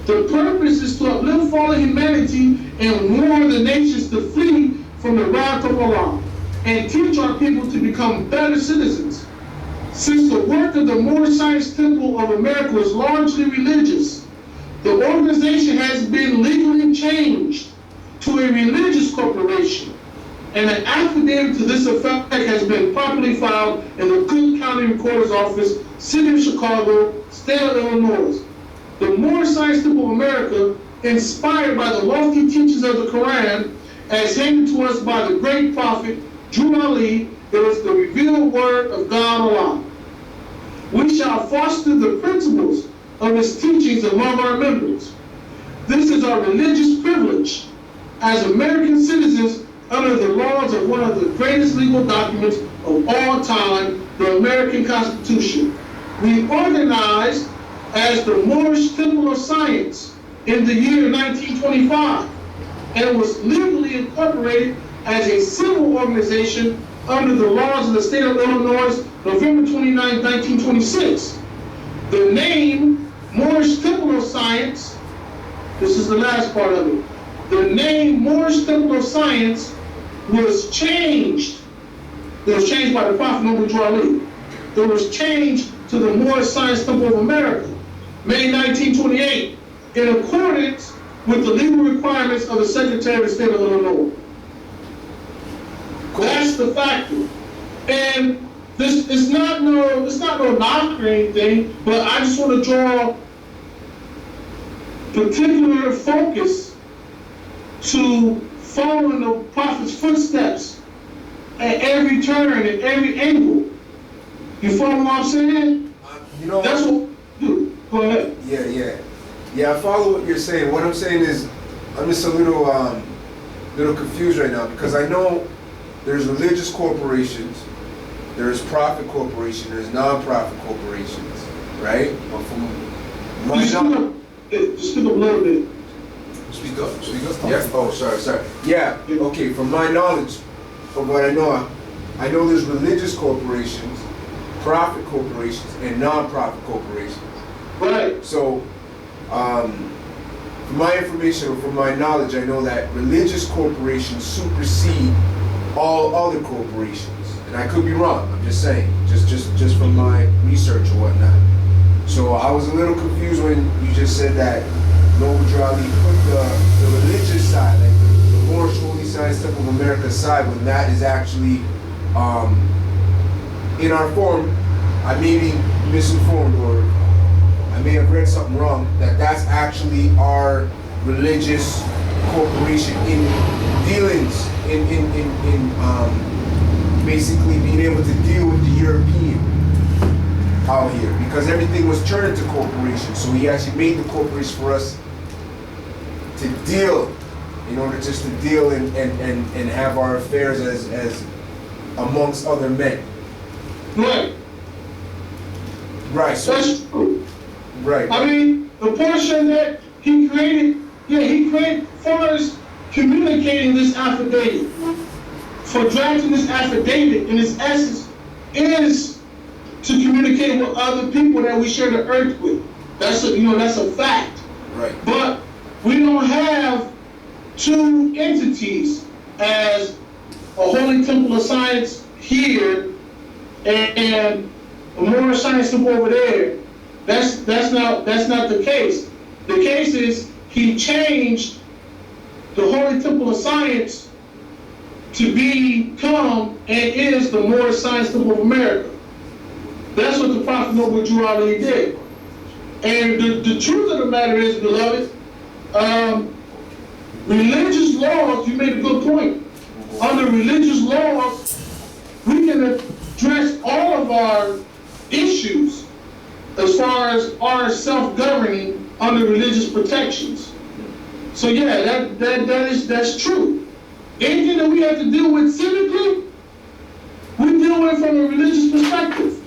The purpose is to uplift fallen humanity and warn the nations to flee from the wrath of Allah and teach our people to become better citizens. Since the work of the Moorish Science Temple of America is largely religious, the organization has been legally changed to a religious corporation, and an affidavit to this effect has been properly filed in the Cook County Recorder's Office, City of Chicago, State of Illinois. The Moorish Science Temple of America, inspired by the lofty teachings of the Quran, as handed to us by the great prophet, Drew Ali, is the revealed word of God Allah. We shall foster the principles of his teachings among our members. This is our religious privilege as American citizens under the laws of one of the greatest legal documents of all time, the American Constitution. We organized as the Moorish Temple of Science in the year 1925, and was legally incorporated as a civil organization under the laws of the state of Illinois, November 29, 1926. The name Moorish Temple of Science, this is the last part of it, the name Moorish Temple of Science was changed. It was changed by the Prophet Noble Drew Ali. It was changed to the Moorish Science Temple of America, May 1928, in accordance with the legal requirements of the Secretary of the State of Illinois. That's the factor. And this it's not no knock or anything, but I just want to draw particular focus to following the Prophet's footsteps at every turn, at every angle. You follow what I'm saying? You know, that's what we do. Go ahead. Yeah, I follow what you're saying. What I'm saying is, I'm just a little confused right now, because I know there's religious corporations, there's profit corporations, there's non-profit corporations, right? But from my just speak up a little bit. Speak up. Yeah. Oh, sorry. Yeah. Okay. From my knowledge, from what I know there's religious corporations, profit corporations, and non-profit corporations. Right. So, from my information or from my knowledge, I know that religious corporations supersede all other corporations, and I could be wrong. I'm just saying, just from my research or whatnot. So I was a little confused when you just said that Noble Drew Ali put the religious side, like the Moorish Holy Science Temple of America side, when that is actually in our form. I may be misinformed, or I may have read something wrong, that's actually our religious corporation in dealings, in basically being able to deal with the European out here, because everything was turned into corporations. So he actually made the corporation for us to deal, in order just to deal and have our affairs as amongst other men. Right. So, that's true. Right. I mean, the portion that he created for us communicating this affidavit, for drafting this affidavit in its essence, is to communicate with other people that we share the earth with. That's a fact. Right. But we don't have two entities as a Holy Temple of Science here and a Moorish Science Temple over there. That's not the case. The case is he changed the Holy Temple of Science to become and is the Moorish Science Temple of America. That's what the Prophet Noble Drew Ali did. And the truth of the matter is, beloved, religious laws, you made a good point. Under religious laws, we can address all of our issues as far as our self-governing under religious protections. So yeah, that's true. Anything that we have to deal with civically, we deal with from a religious perspective.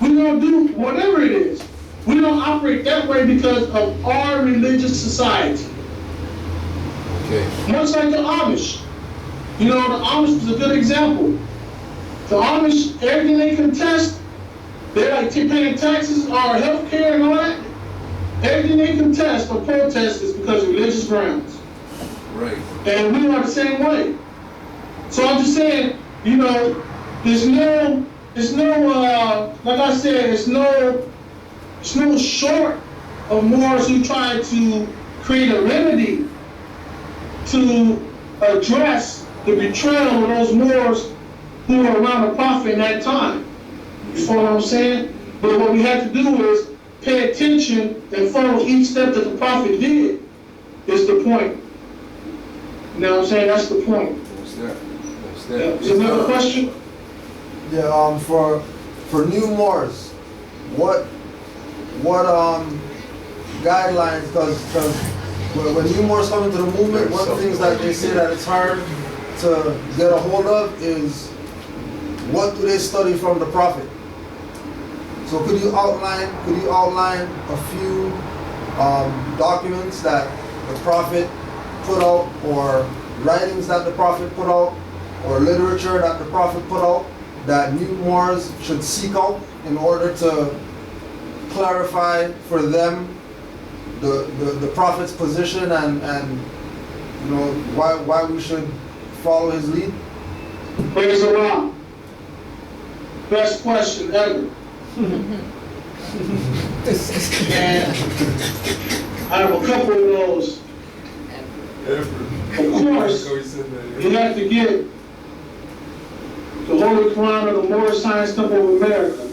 We don't do whatever it is. We don't operate that way because of our religious society. Okay. Much like the Amish. You know, the Amish is a good example. The Amish, everything they contest, they like paying taxes or health care and all that. Everything they contest or protest is because of religious grounds. Right. And we are the same way. So I'm just saying, you know, there's no, like I said, it's no short of Moors who try to create a remedy to address the betrayal of those Moors who were around the Prophet in that time. You follow what I'm saying? But what we have to do is pay attention and follow each step that the Prophet did, is the point. You know what I'm saying? That's the point. What's that? What's Yeah. that? Is there another question? Yeah, for new Moors, what guidelines, because when new Moors come into the movement, one of the things that they say that it's hard to get a hold of is what do they study from the Prophet? So could you outline a few documents that the Prophet put out, or writings that the Prophet put out, or literature that the Prophet put out that new Moors should seek out in order to clarify for them the Prophet's position and you know why we should follow his lead? Praise Allah. Best question ever. And I have a couple of those. Of course, you have to get the Holy Quran of the Moorish Science Temple of America.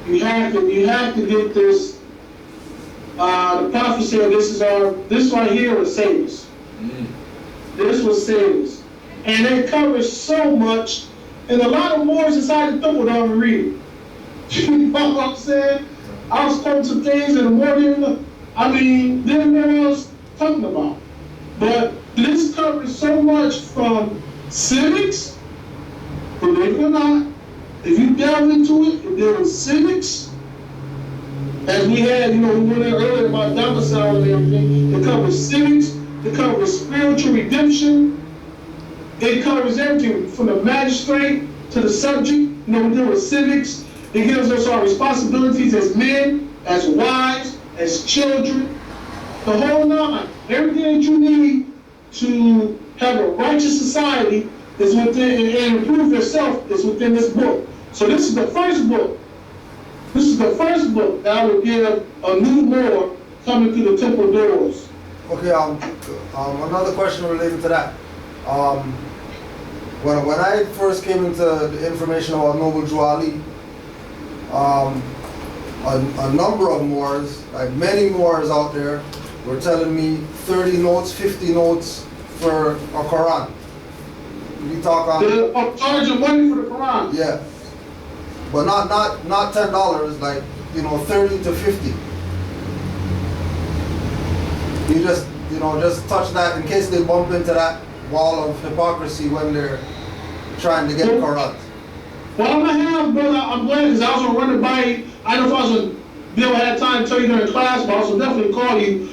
You have to get this. The Prophet said this right here will save us. This will save us. And it covers so much, and a lot of Moors inside the temple don't even read it. You know what I'm saying? I was quoting some things in the morning. I mean, they didn't know what I was talking about. But this covers so much from civics, believe it or not. If you delve into it, it deals with civics. As we had, you know, we went in earlier about domicile and everything. It covers civics. It covers spiritual redemption. It covers everything from the magistrate to the subject. You know, we deal with civics. It gives us our responsibilities as men, as wives, as children. The whole nine. Everything that you need to have a righteous society is within, and improve yourself is within this book. So this is the first book. This is the first book that I would give a new Moor coming through the temple doors. Okay, another question related to that. When I first came into the information about Noble Drew Ali, a number of Moors, like many Moors out there, were telling me 30 notes, 50 notes for a Quran. We talk on charging money for the Quran. Yeah, but not $10, like, you know, 30 to 50. You just touch that in case they bump into that wall of hypocrisy when they're trying to get Qurans. Well, I'm gonna have, brother, I'm glad, because I was gonna run it by you. I don't know if I was gonna be able to have time to tell you during class, but I was gonna definitely call you.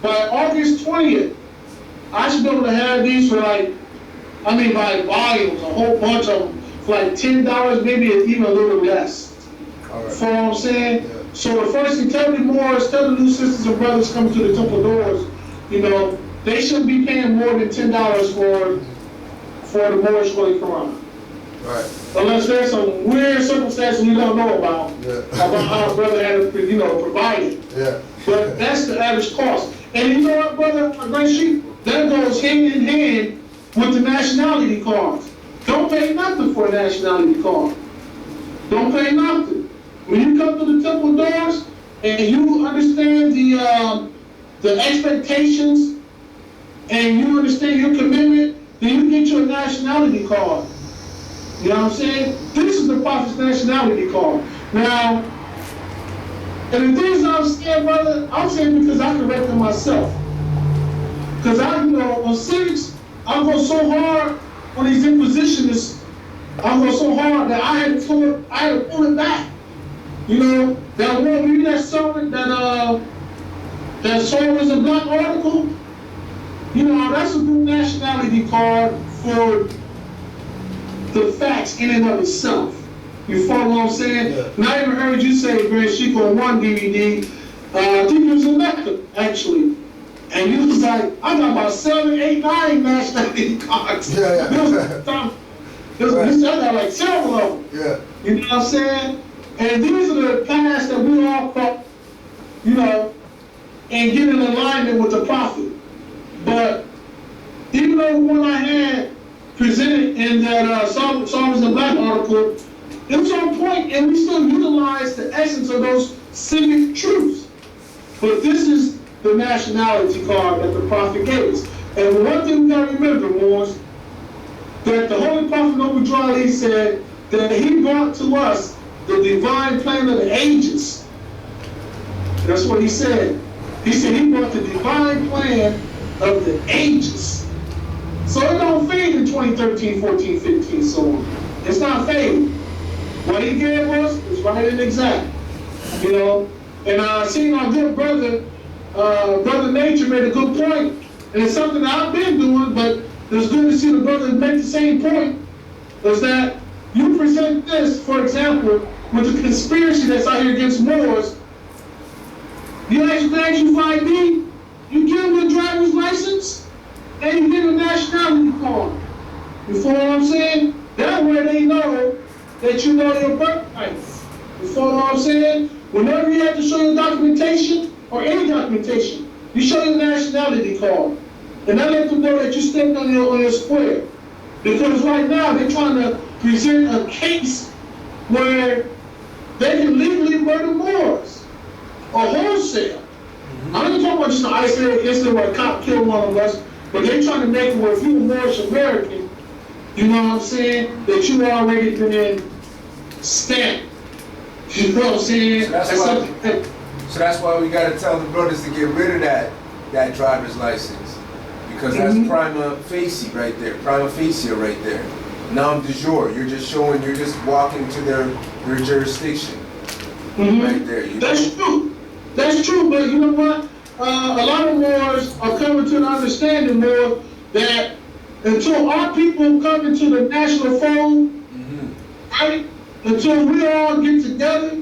By August 20th, I should be able to have these for by volumes, a whole bunch of them, for like $10, maybe even a little less. All right. You know what I'm saying? Yeah. So the first thing, tell the Moors, tell the new sisters and brothers coming to the temple doors, you know, they shouldn't be paying more than $10 for the Moorish Holy Quran. Right. Unless there's some weird circumstances we don't know about, about how a brother had to, you know, provide it. Yeah. But that's the average cost. And you know what, brother, a great sheep, that goes hand in hand with the nationality cards. Don't pay nothing for a nationality card. Don't pay nothing. When you come to the temple doors and you understand the expectations and you understand your commitment, then you get your nationality card. You know what I'm saying? This is the Prophet's nationality card. Now, And the things I'm saying, brother, I'm saying because I corrected myself. Because on civics, I go so hard on these impositions. I go so hard that I had to pull it back. That one, read that song, that song is a black article. That's a good nationality card for the facts in and of itself. You follow what I'm saying? Yeah. And I even heard you say, Grand Sheik, on one DVD, I think it was in Mecca, actually. And you was like, I got about 7, 8, 9 nationality cards. Yeah. You said I got like several of them. Yeah. You know what I'm saying? And these are the paths that we all caught, and get in alignment with the prophet. But even though the one I had presented in that Psalms and Black article, it was on point, and we still utilize the essence of those civic truths. But this is the nationality card that the prophet gave us. And one thing we gotta remember, Moors, that the Holy Prophet Noble Drawley said that he brought to us the divine plan of the ages. That's what he said. He said he brought the divine plan of the ages. So it don't fade in 2013, 14, 15, so on. It's not fading. What he gave us is right and exact. And I seen our good brother, Brother Nature made a good point. And it's something that I've been doing, but it's good to see the brother make the same point, is that you present this, for example, with the conspiracy that's out here against Moors. You ask you ID, you give them the driver's license, and you give them a nationality card. You follow what I'm saying? That way they know that you know your birthright. You follow what I'm saying? Whenever you have to show your documentation, or any documentation, you show your nationality card. And that lets them know that you stepped on your square. Because right now, they're trying to present a case where they can legally murder Moors, or wholesale. I ain't talking about just an isolated incident where a cop killed one of us, but they're trying to make it where if you're a Moorish American, you know what I'm saying, that you already been stamped. You know what I'm saying? So that's why we gotta tell the brothers to get rid of that driver's license. Because that's prima facie right there, prima facie right there. Nom de jour, you're just walking to their jurisdiction. Right there. That's true. That's true, but you know what? A lot of Moors are coming to the understanding more that until our people come into the national fold, right? Until we all get together,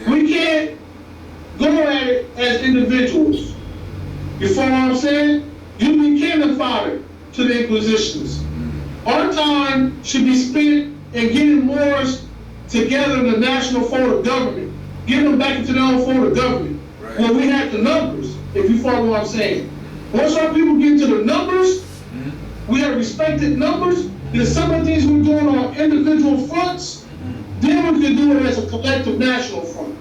we can't go at it as individuals. You follow what I'm saying? You be cannon fodder to the Inquisitions. Our time should be spent in getting Moors together in the national fold of government, getting them back into their own fold of government. Right. When we have the numbers, if you follow what I'm saying. Once our people get to the numbers, we have respected numbers, then some of the things we're doing on individual fronts, then we can do it as a collective national front.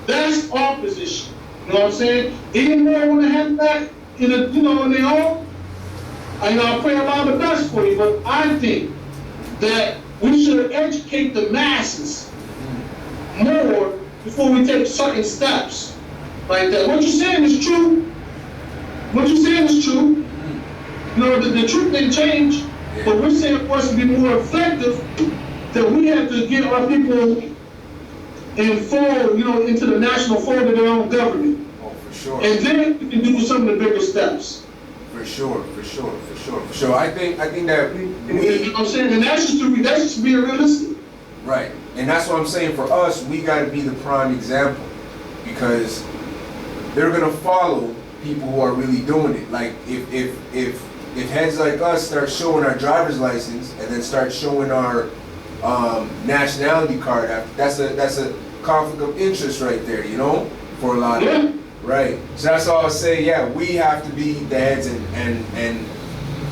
That's our position. You know what I'm saying? Even more want to have that in their own. I pray Allah the best for you, but I think that we should educate the masses more before we take certain steps like that. What you're saying is true. What you're saying is true. The truth didn't change, but we're saying for us to be more effective, that we have to get our people into the national fold of their own government. Oh, for sure. And then we can do some of the bigger steps. For sure. I think that you know what I'm saying? And that's just being realistic. Right. And that's what I'm saying. For us, we got to be the prime example, because they're gonna follow people who are really doing it. Like if heads like us start showing our driver's license and then start showing our nationality card, that's a conflict of interest right there, for a lot of them. Right. So that's all I'll say. Yeah, we have to be the heads, and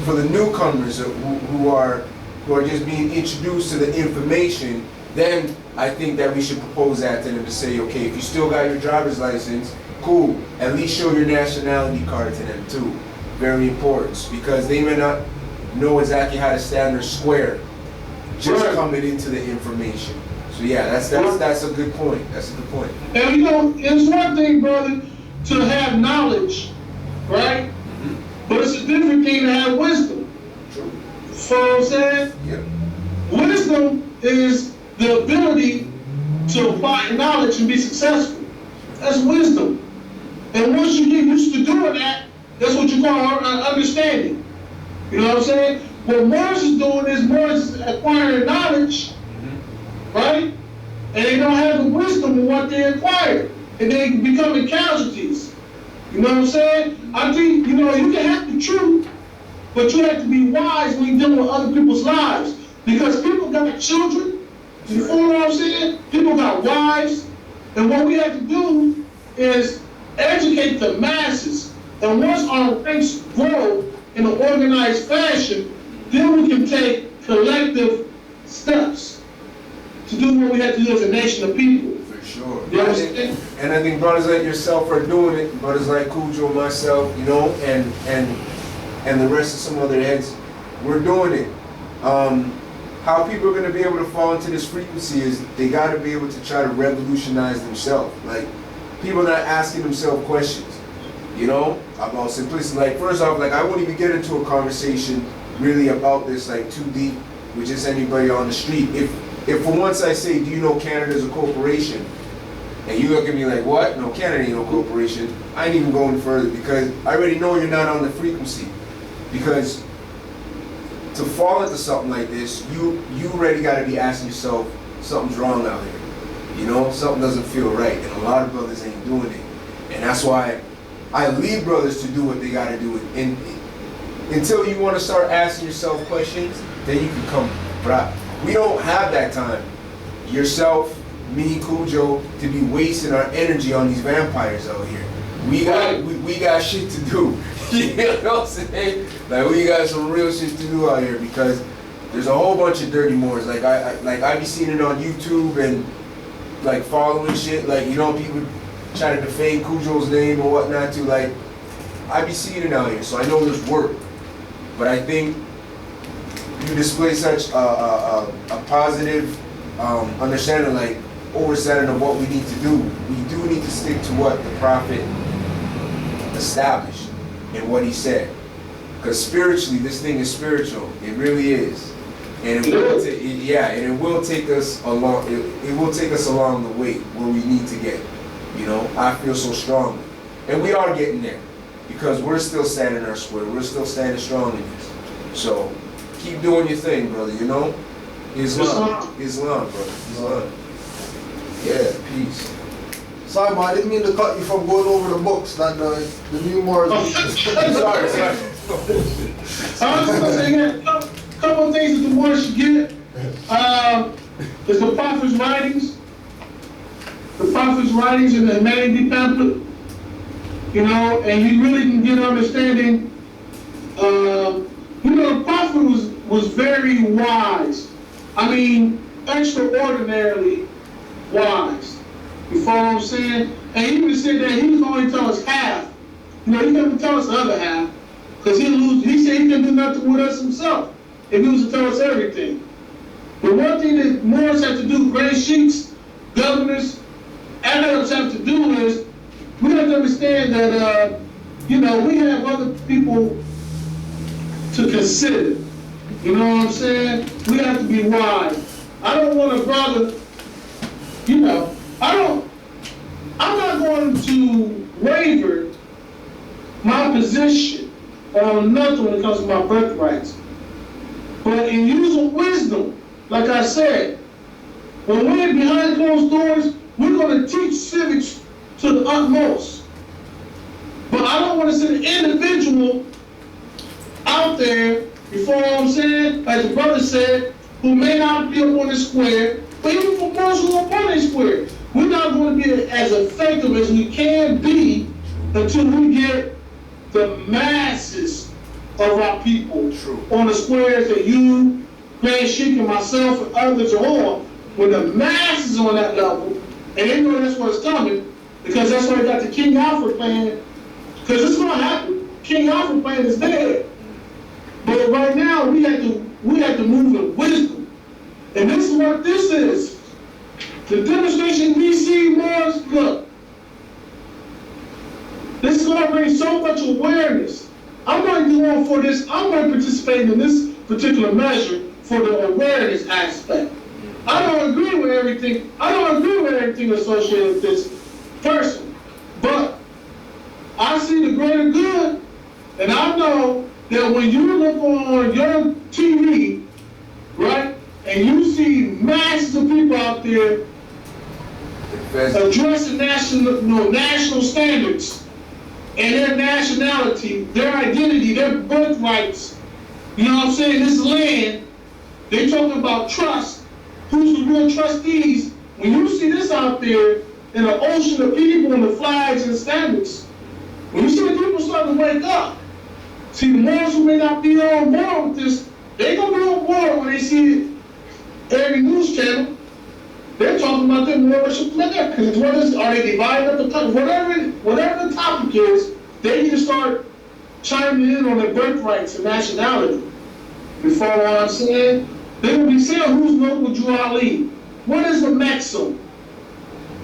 for the newcomers who are just being introduced to the information, then I think that we should propose that to them to say, okay, if you still got your driver's license, cool, at least show your nationality card to them too. Very important, because they may not know exactly how to stand their square just coming into the information. So So yeah, that's a good point. That's a good point. And you know, it's one thing, brother, to have knowledge, right? But it's a different thing to have wisdom. True. So what I'm saying? Yeah. Wisdom is the ability to apply knowledge and be successful. That's wisdom. And once you get used to doing that, that's what you call understanding. You know what I'm saying? What Morris is doing is Morris is acquiring knowledge, right? And they don't have the wisdom of what they acquired. And they becoming casualties. You know what I'm saying? I think, you know, you can have the truth, but you have to be wise when you're dealing with other people's lives. Because people got children, you follow what I'm saying? People got wives. And what we have to do is educate the masses. And once our ranks grow in an organized fashion, then we can take collective steps to do what we have to do as a nation of people. For sure. You understand? And I think brothers like yourself are doing it. Brothers like Cujo and myself, you know, and the rest of some other heads, we're doing it. How people are going to be able to fall into this frequency is they got to be able to try to revolutionize themselves. Like, people are not asking themselves questions, you know, about simplicity. Like, first off, like, I won't even get into a conversation really about this, like, too deep with just anybody on the street. If for once I say, do you know Canada's a corporation? And you look at me like, what? No, Canada ain't no corporation. I ain't even going further because I already know you're not on the frequency. Because to fall into something like this, you already got to be asking yourself, something's wrong out here. You know, something doesn't feel right. And a lot of brothers ain't doing it. And that's why I leave brothers to do what they got to do. And until you want to start asking yourself questions, then you can come. But we don't have that time. Yourself, me, Cujo, to be wasting our energy on these vampires out here. We got shit to do. You know what I'm saying? Like, we got some real shit to do out here because there's a whole bunch of dirty Moors. Like I be seeing it on YouTube and like following shit. Like, you know, people try to defame Cujo's name or whatnot too. Like, I be seeing it out here, so I know there's work. But I think you display such a positive understanding, like understanding of what we need to do. We do need to stick to what the Prophet established and what he said. Because spiritually, this thing is spiritual. It really is. And it will take us along. It will take us along the way where we need to get. You know, I feel so strongly, and we are getting there because we're still standing our square. We're still standing strong in this. So keep doing your thing, brother. You know, Islam, brother. Islam. Yeah, peace. Sorry, man, I didn't mean to cut you from going over the books that the new Moors. sorry. I was going to say a couple of things that the Moors should get. Is the Prophet's writings. The Prophet's writings in the humanity pamphlet. You know, and you really can get understanding. You know, the Prophet was very wise. I mean, extraordinarily wise. You follow what I'm saying? And he even said that he was going to tell us half. You know, he couldn't tell us the other half. Because he said he couldn't do nothing with us himself if he was to tell us everything. But one thing that Moors have to do, grand sheiks, governors, Arabs have to do is, we have to understand that, you know, we have other people to consider. You know what I'm saying? We have to be wise. I don't want a brother, you know, I'm not going to waver my position on nothing when it comes to my birthrights. But in using wisdom, like I said, when we're behind closed doors, we're going to teach civics to the utmost. But I don't want to send an individual out there, you follow what I'm saying? Like the brother said, who may not be up on the square, but even for those who are up on the square, we're not going to be as effective as we can be until we get the masses of our people on the squares that you, Grand Sheik, and myself, and others are on. When the masses on that level, and they know that's what's coming, because that's why I got the King Alfred plan, because it's going to happen. King Alfred plan is dead. But right now, we have to move with wisdom. And this is what this is. The demonstration we see, Moors, look, this is going to bring so much awareness. I'm going to go on for this. I'm going to participate in this particular measure for the awareness aspect. I don't agree with everything. I don't agree with everything associated with this person, but I see the greater good, and I know that when you look on your TV, right, and you see masses of people out there addressing national standards and their nationality, their identity, their birthrights, you know what I'm saying, this land, they talking about trust, who's the real trustees. When you see this out there in an ocean of people and the flags and standards, when you see the people starting to wake up, see the Moors who may not be on board with this, they gonna be on board when they see it every news channel. They're talking about their Moorish flag, because are they dividing up the country? Whatever the topic is, they need to start chiming in on their birthrights and nationality. You follow what I'm saying? They're gonna be saying who's local Drew Ali. What is the maxim?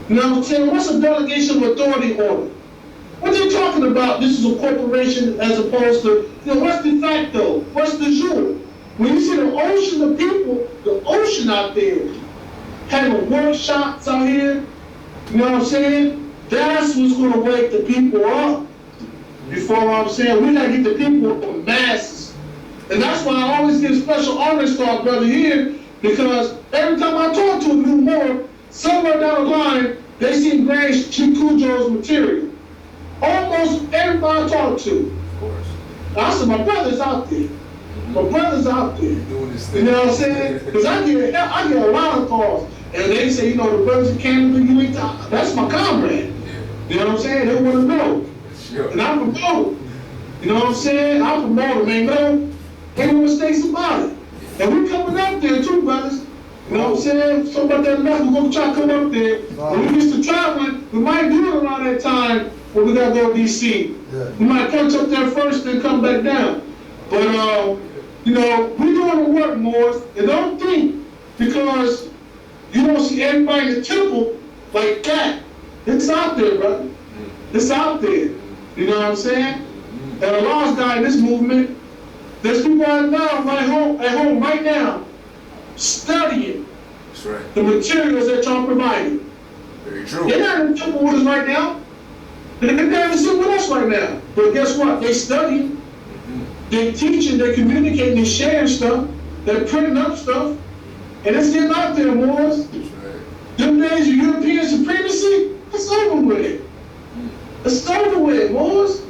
You know what I'm saying? What's a delegation of authority order? What they talking about? This is a corporation as opposed to, you know, what's de facto? What's de jure? When you see the ocean of people, the ocean out there, having workshops out here, you know what I'm saying? That's what's gonna wake the people up. You follow what I'm saying? We gotta get the people in masses. And that's why I always give special honors to our brother here, because every time I talk to a new Moor, somewhere down the line, they see Grand Chikujo's material. Almost everybody I talk to. Of course. I said, my brother's out there. My brother's out there. Doing this thing. You know what I'm saying? Because I get a lot of calls. And they say, you know, the brothers in Canada, you ain't talking. That's my comrade. Yeah. You know what I'm saying? They want to know. Sure. And I promote. You know what I'm saying? I promote them. Ain't no mistakes about it. And we coming up there too, brothers. You know what I'm saying? So about that enough, we're going to try to come up there. When we get to traveling, we might do it around that time when we got to go to D.C. Yeah. We might punch up there first, then come back down. But, you know, we doing the work, Moors. And don't think because you don't see everybody in the temple like that. It's out there, brother. It's out there. You know what I'm saying? And a lost guy in this movement, there's people right now, at home right now, studying That's right. the materials that y'all provided. Very true. They're not in the temple with us right now. They're not even sitting with us right now. But guess what? They studying, they're teaching, they're communicating, they're sharing stuff, they're printing up stuff, and it's getting out there, Moors. That's right. Them days of European supremacy, it's over with. It's over with, Moors.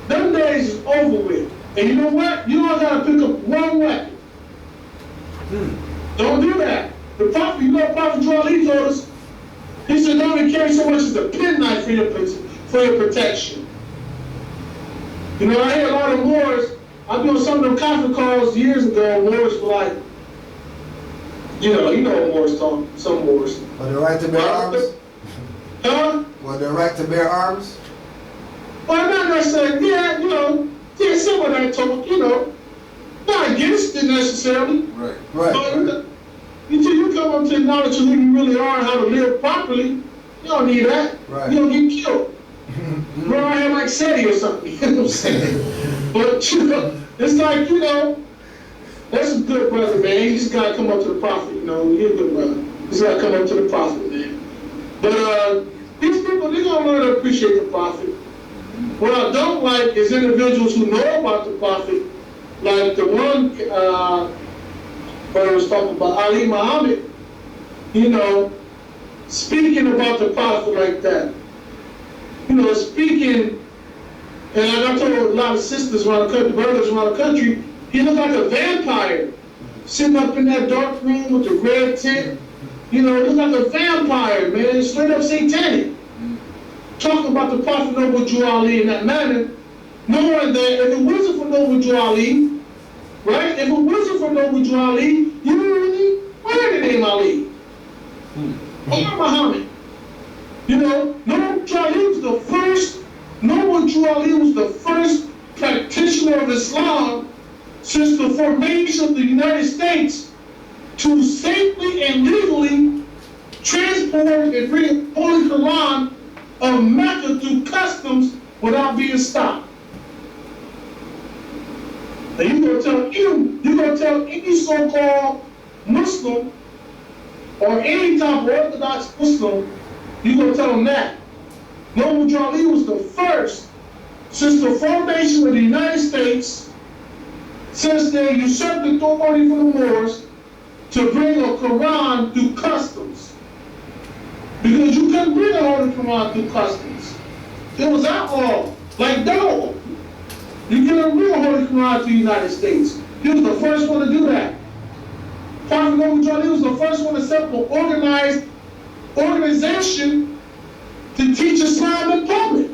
Them days is over with. And you know what? You only gotta pick up one weapon. Don't do that. The prophet, you know, Prophet Joel told us, he said, don't even carry so much as a penknife for your protection. You know, I hear a lot of Moors, I be on some of them conference calls years ago, Moors were like, you know what Moors talk, some Moors. Were they right to bear arms? Huh? Were they right to bear arms? Well, not necessarily, yeah, you know, yeah, some of that talk, you know, not against it necessarily. Right. Right. But until you come up to the knowledge of who you really are and how to live properly, you don't need that. Right. You don't get killed. Run around here like SETI or something, you know what I'm saying? But, you know, it's like, you know, that's a good brother, man. You just gotta come up to the prophet, you know, you're a good brother. You just gotta come up to the prophet, man. But these people, they're gonna learn to appreciate the prophet. What I don't like is individuals who know about the prophet, like the one brother was talking about, Ali Muhammad, you know, speaking about the prophet like that. You know, speaking, and like I told a lot of sisters around the country, brothers around the country, he looked like a vampire, sitting up in that dark room with the red tent. You know, he looked like a vampire, man, straight up satanic. Talking about the Prophet Noble Drew Ali in that manner, knowing that if it wasn't for Noble Drew Ali, right? If it wasn't for Noble Drew Ali, you really wear the name Ali. Or Muhammad. You know, Noble Drew Ali was the first, Noble Drew Ali was the first practitioner of Islam since the formation of the United States to safely and legally transport and bring the Holy Quran of Mecca through customs without being stopped. And you're gonna tell any so-called Muslim or any type of Orthodox Muslim, you're gonna tell them that. Noble Ali was the first, since the formation of the United States, since they usurped authority from the Moors, to bring a Quran through customs. Because you couldn't bring a Holy Quran through customs. It was outlawed, like dog. You couldn't bring a Holy Quran to the United States. He was the first one to do that. Prophet Noble Ali was the first one to set up an organized organization to teach Islam in public.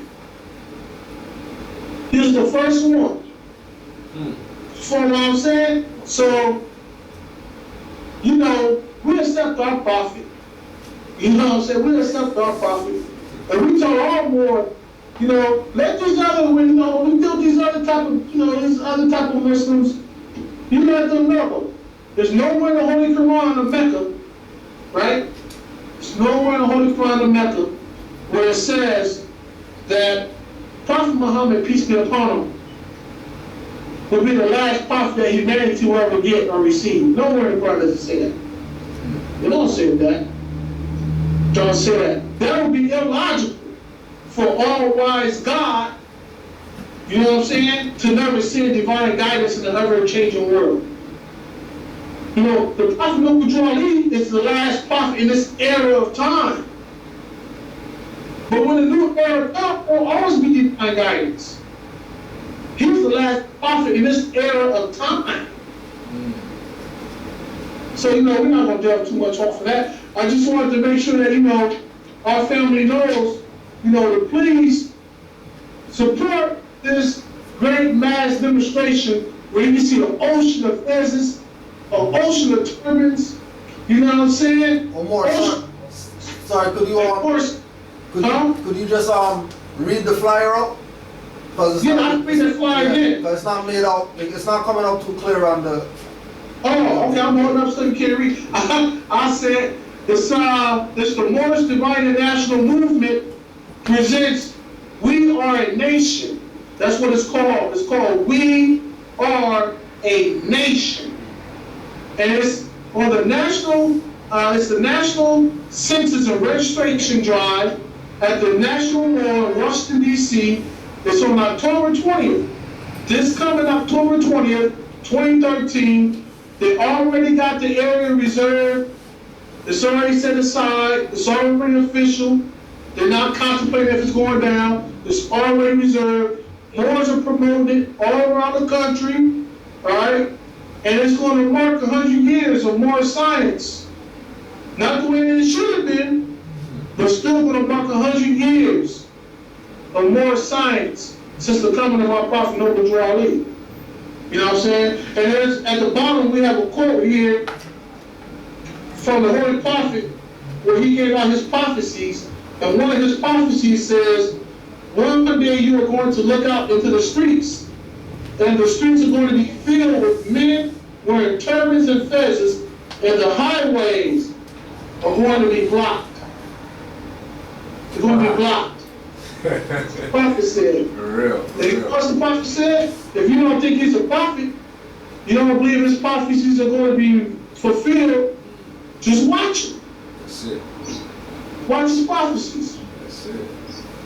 He was the first one. For what I'm saying? So, you know, we accept our prophet. You know what I'm saying? We accept our prophet. And we tell our more, you know, let these other, you know, we build these other type of, you know, these other type of Muslims, you let them know. There's nowhere in the Holy Quran of Mecca, right? There's nowhere in the Holy Quran of Mecca where it says that Prophet Muhammad, peace be upon him, will be the last prophet that humanity will ever get or receive. Nowhere in the Quran does it say that. They don't say that. Don't say that. That would be illogical for all-wise God, you know what I'm saying, to never send divine guidance in an ever-changing world. You know, the Prophet Noble Ali is the last prophet in this era of time. But when the new era comes, there will always be divine guidance. He was the last prophet in this era of time. So, you know, we're not going to delve too much off of that. I just wanted to make sure that, you know, our family knows, you know, to please support this great mass demonstration where you can see an ocean of pheasants, an ocean of turbans, you know what I'm saying? One more, sorry, could you just read the flyer out? Yeah, I read the flyer in. Because it's not made out, it's not coming out too clear on the... Oh, okay, I'm holding up so you can't read. I said, it's the Moorish Divine International Movement presents We Are a Nation. That's what it's called. It's called We Are a Nation. And it's on the national, it's the National Census and Registration Drive at the National Mall in Washington, D.C. It's on October 20th. This coming October 20th, 2013. They already got the area reserved. It's already set aside. It's already official. They're not contemplating if it's going down. It's already reserved. Moors are promoting it all around the country, all right? And it's going to mark 100 years of Moor science. Not the way it should have been, but still going to mark 100 years of Moor science since the coming of our Prophet Noble Ali. You know what I'm saying? And there's, at the bottom, we have a quote here from the Holy Prophet where he gave out his prophecies. And one of his prophecies says, one day you are going to look out into the streets, and the streets are going to be filled with men wearing turbans and fezzes, and the highways are going to be blocked. They're going to be blocked. The prophet said. For real. What's the prophet said? If you don't think he's a prophet, you don't believe his prophecies are going to be fulfilled, just watch him. That's it. Watch his prophecies. That's it.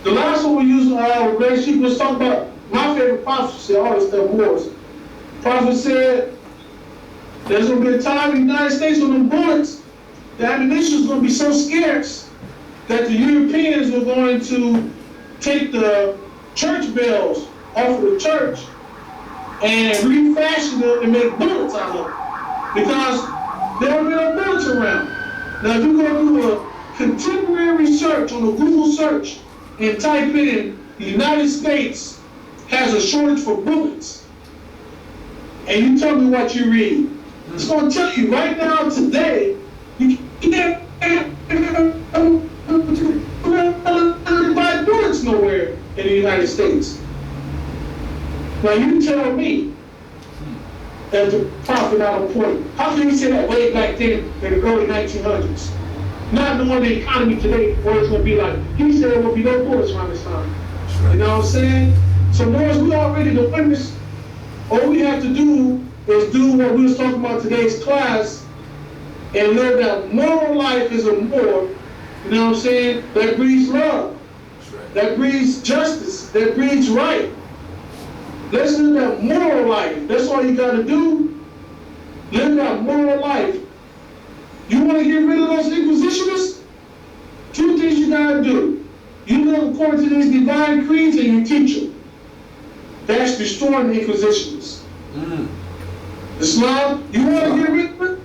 The last one we used, Grace Sheep, was talking about my favorite prophecy, I always tell Moors. Prophet said, there's going to be a time in the United States when the bullets, the ammunition is going to be so scarce that the Europeans are going to take the church bells off of the church and refashion them and make bullets out of them. Because there will be no bullets around. Now if you go do a contemporary search on a Google search and type in the United States has a shortage for bullets, and you tell me what you read, it's going to tell you right now, today, you can't buy bullets nowhere in the United States. Now you tell me, as the prophet out of point, how can you say that way back then in the early 1900s? not knowing the economy today, what it's gonna be like. He said there will be no bullets around this time. You know what I'm saying? So Moors, we already the winners. All we have to do is do what we was talking about today's class and live that moral life as a Moor, you know what I'm saying, that breeds love, that breeds justice, that breeds right. Let's live that moral life. That's all you gotta do. Live that moral life. You wanna get rid of those inquisitionists? Two things you gotta do. You live according to these divine creeds and you teach them. That's destroying the inquisitionists. Islam, you wanna get rid of it?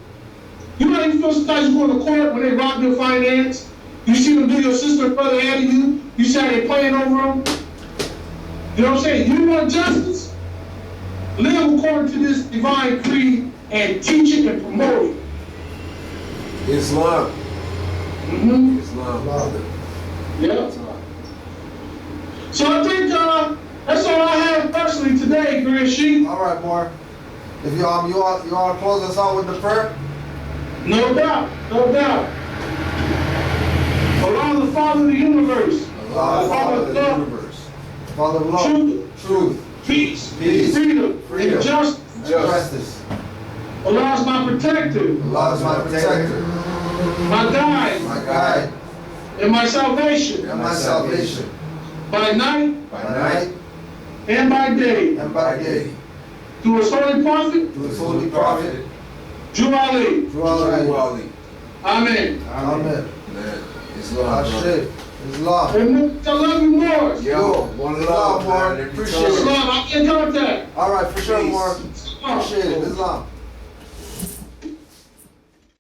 You know how you feel sometimes you go to court when they rob your finance? You see them do your sister and brother ahead of you? You see how they playing over them? You know what I'm saying? You want justice? Live according to this divine creed and teach it and promote it. Islam. Mm-hmm. Islam, brother. Yeah. So I think that's all I have personally today, Grand Sheik. All right, Moore. If you want to close us out with the prayer? No doubt, no doubt. Allah, the Father of the universe. Allah, the Father of love, universe. Father of love, truth, peace, freedom, freedom, and justice. justice. Allah is my protector, Allah is my protector, my guide, my guide, and my salvation. and my salvation. By night By night and by day. and by day. Through His holy prophet, To His holy prophet, Jew Ali. Drew Ali. Wali. Amen. Amen. Man, Islam, brother. Ashe. Islam. And I love you more. Yo, one love, Islam, Moore. man. Every Appreciate time. it. Islam, I'll be in contact. All right, for sure, Peace. Moore. Appreciate it. Islam.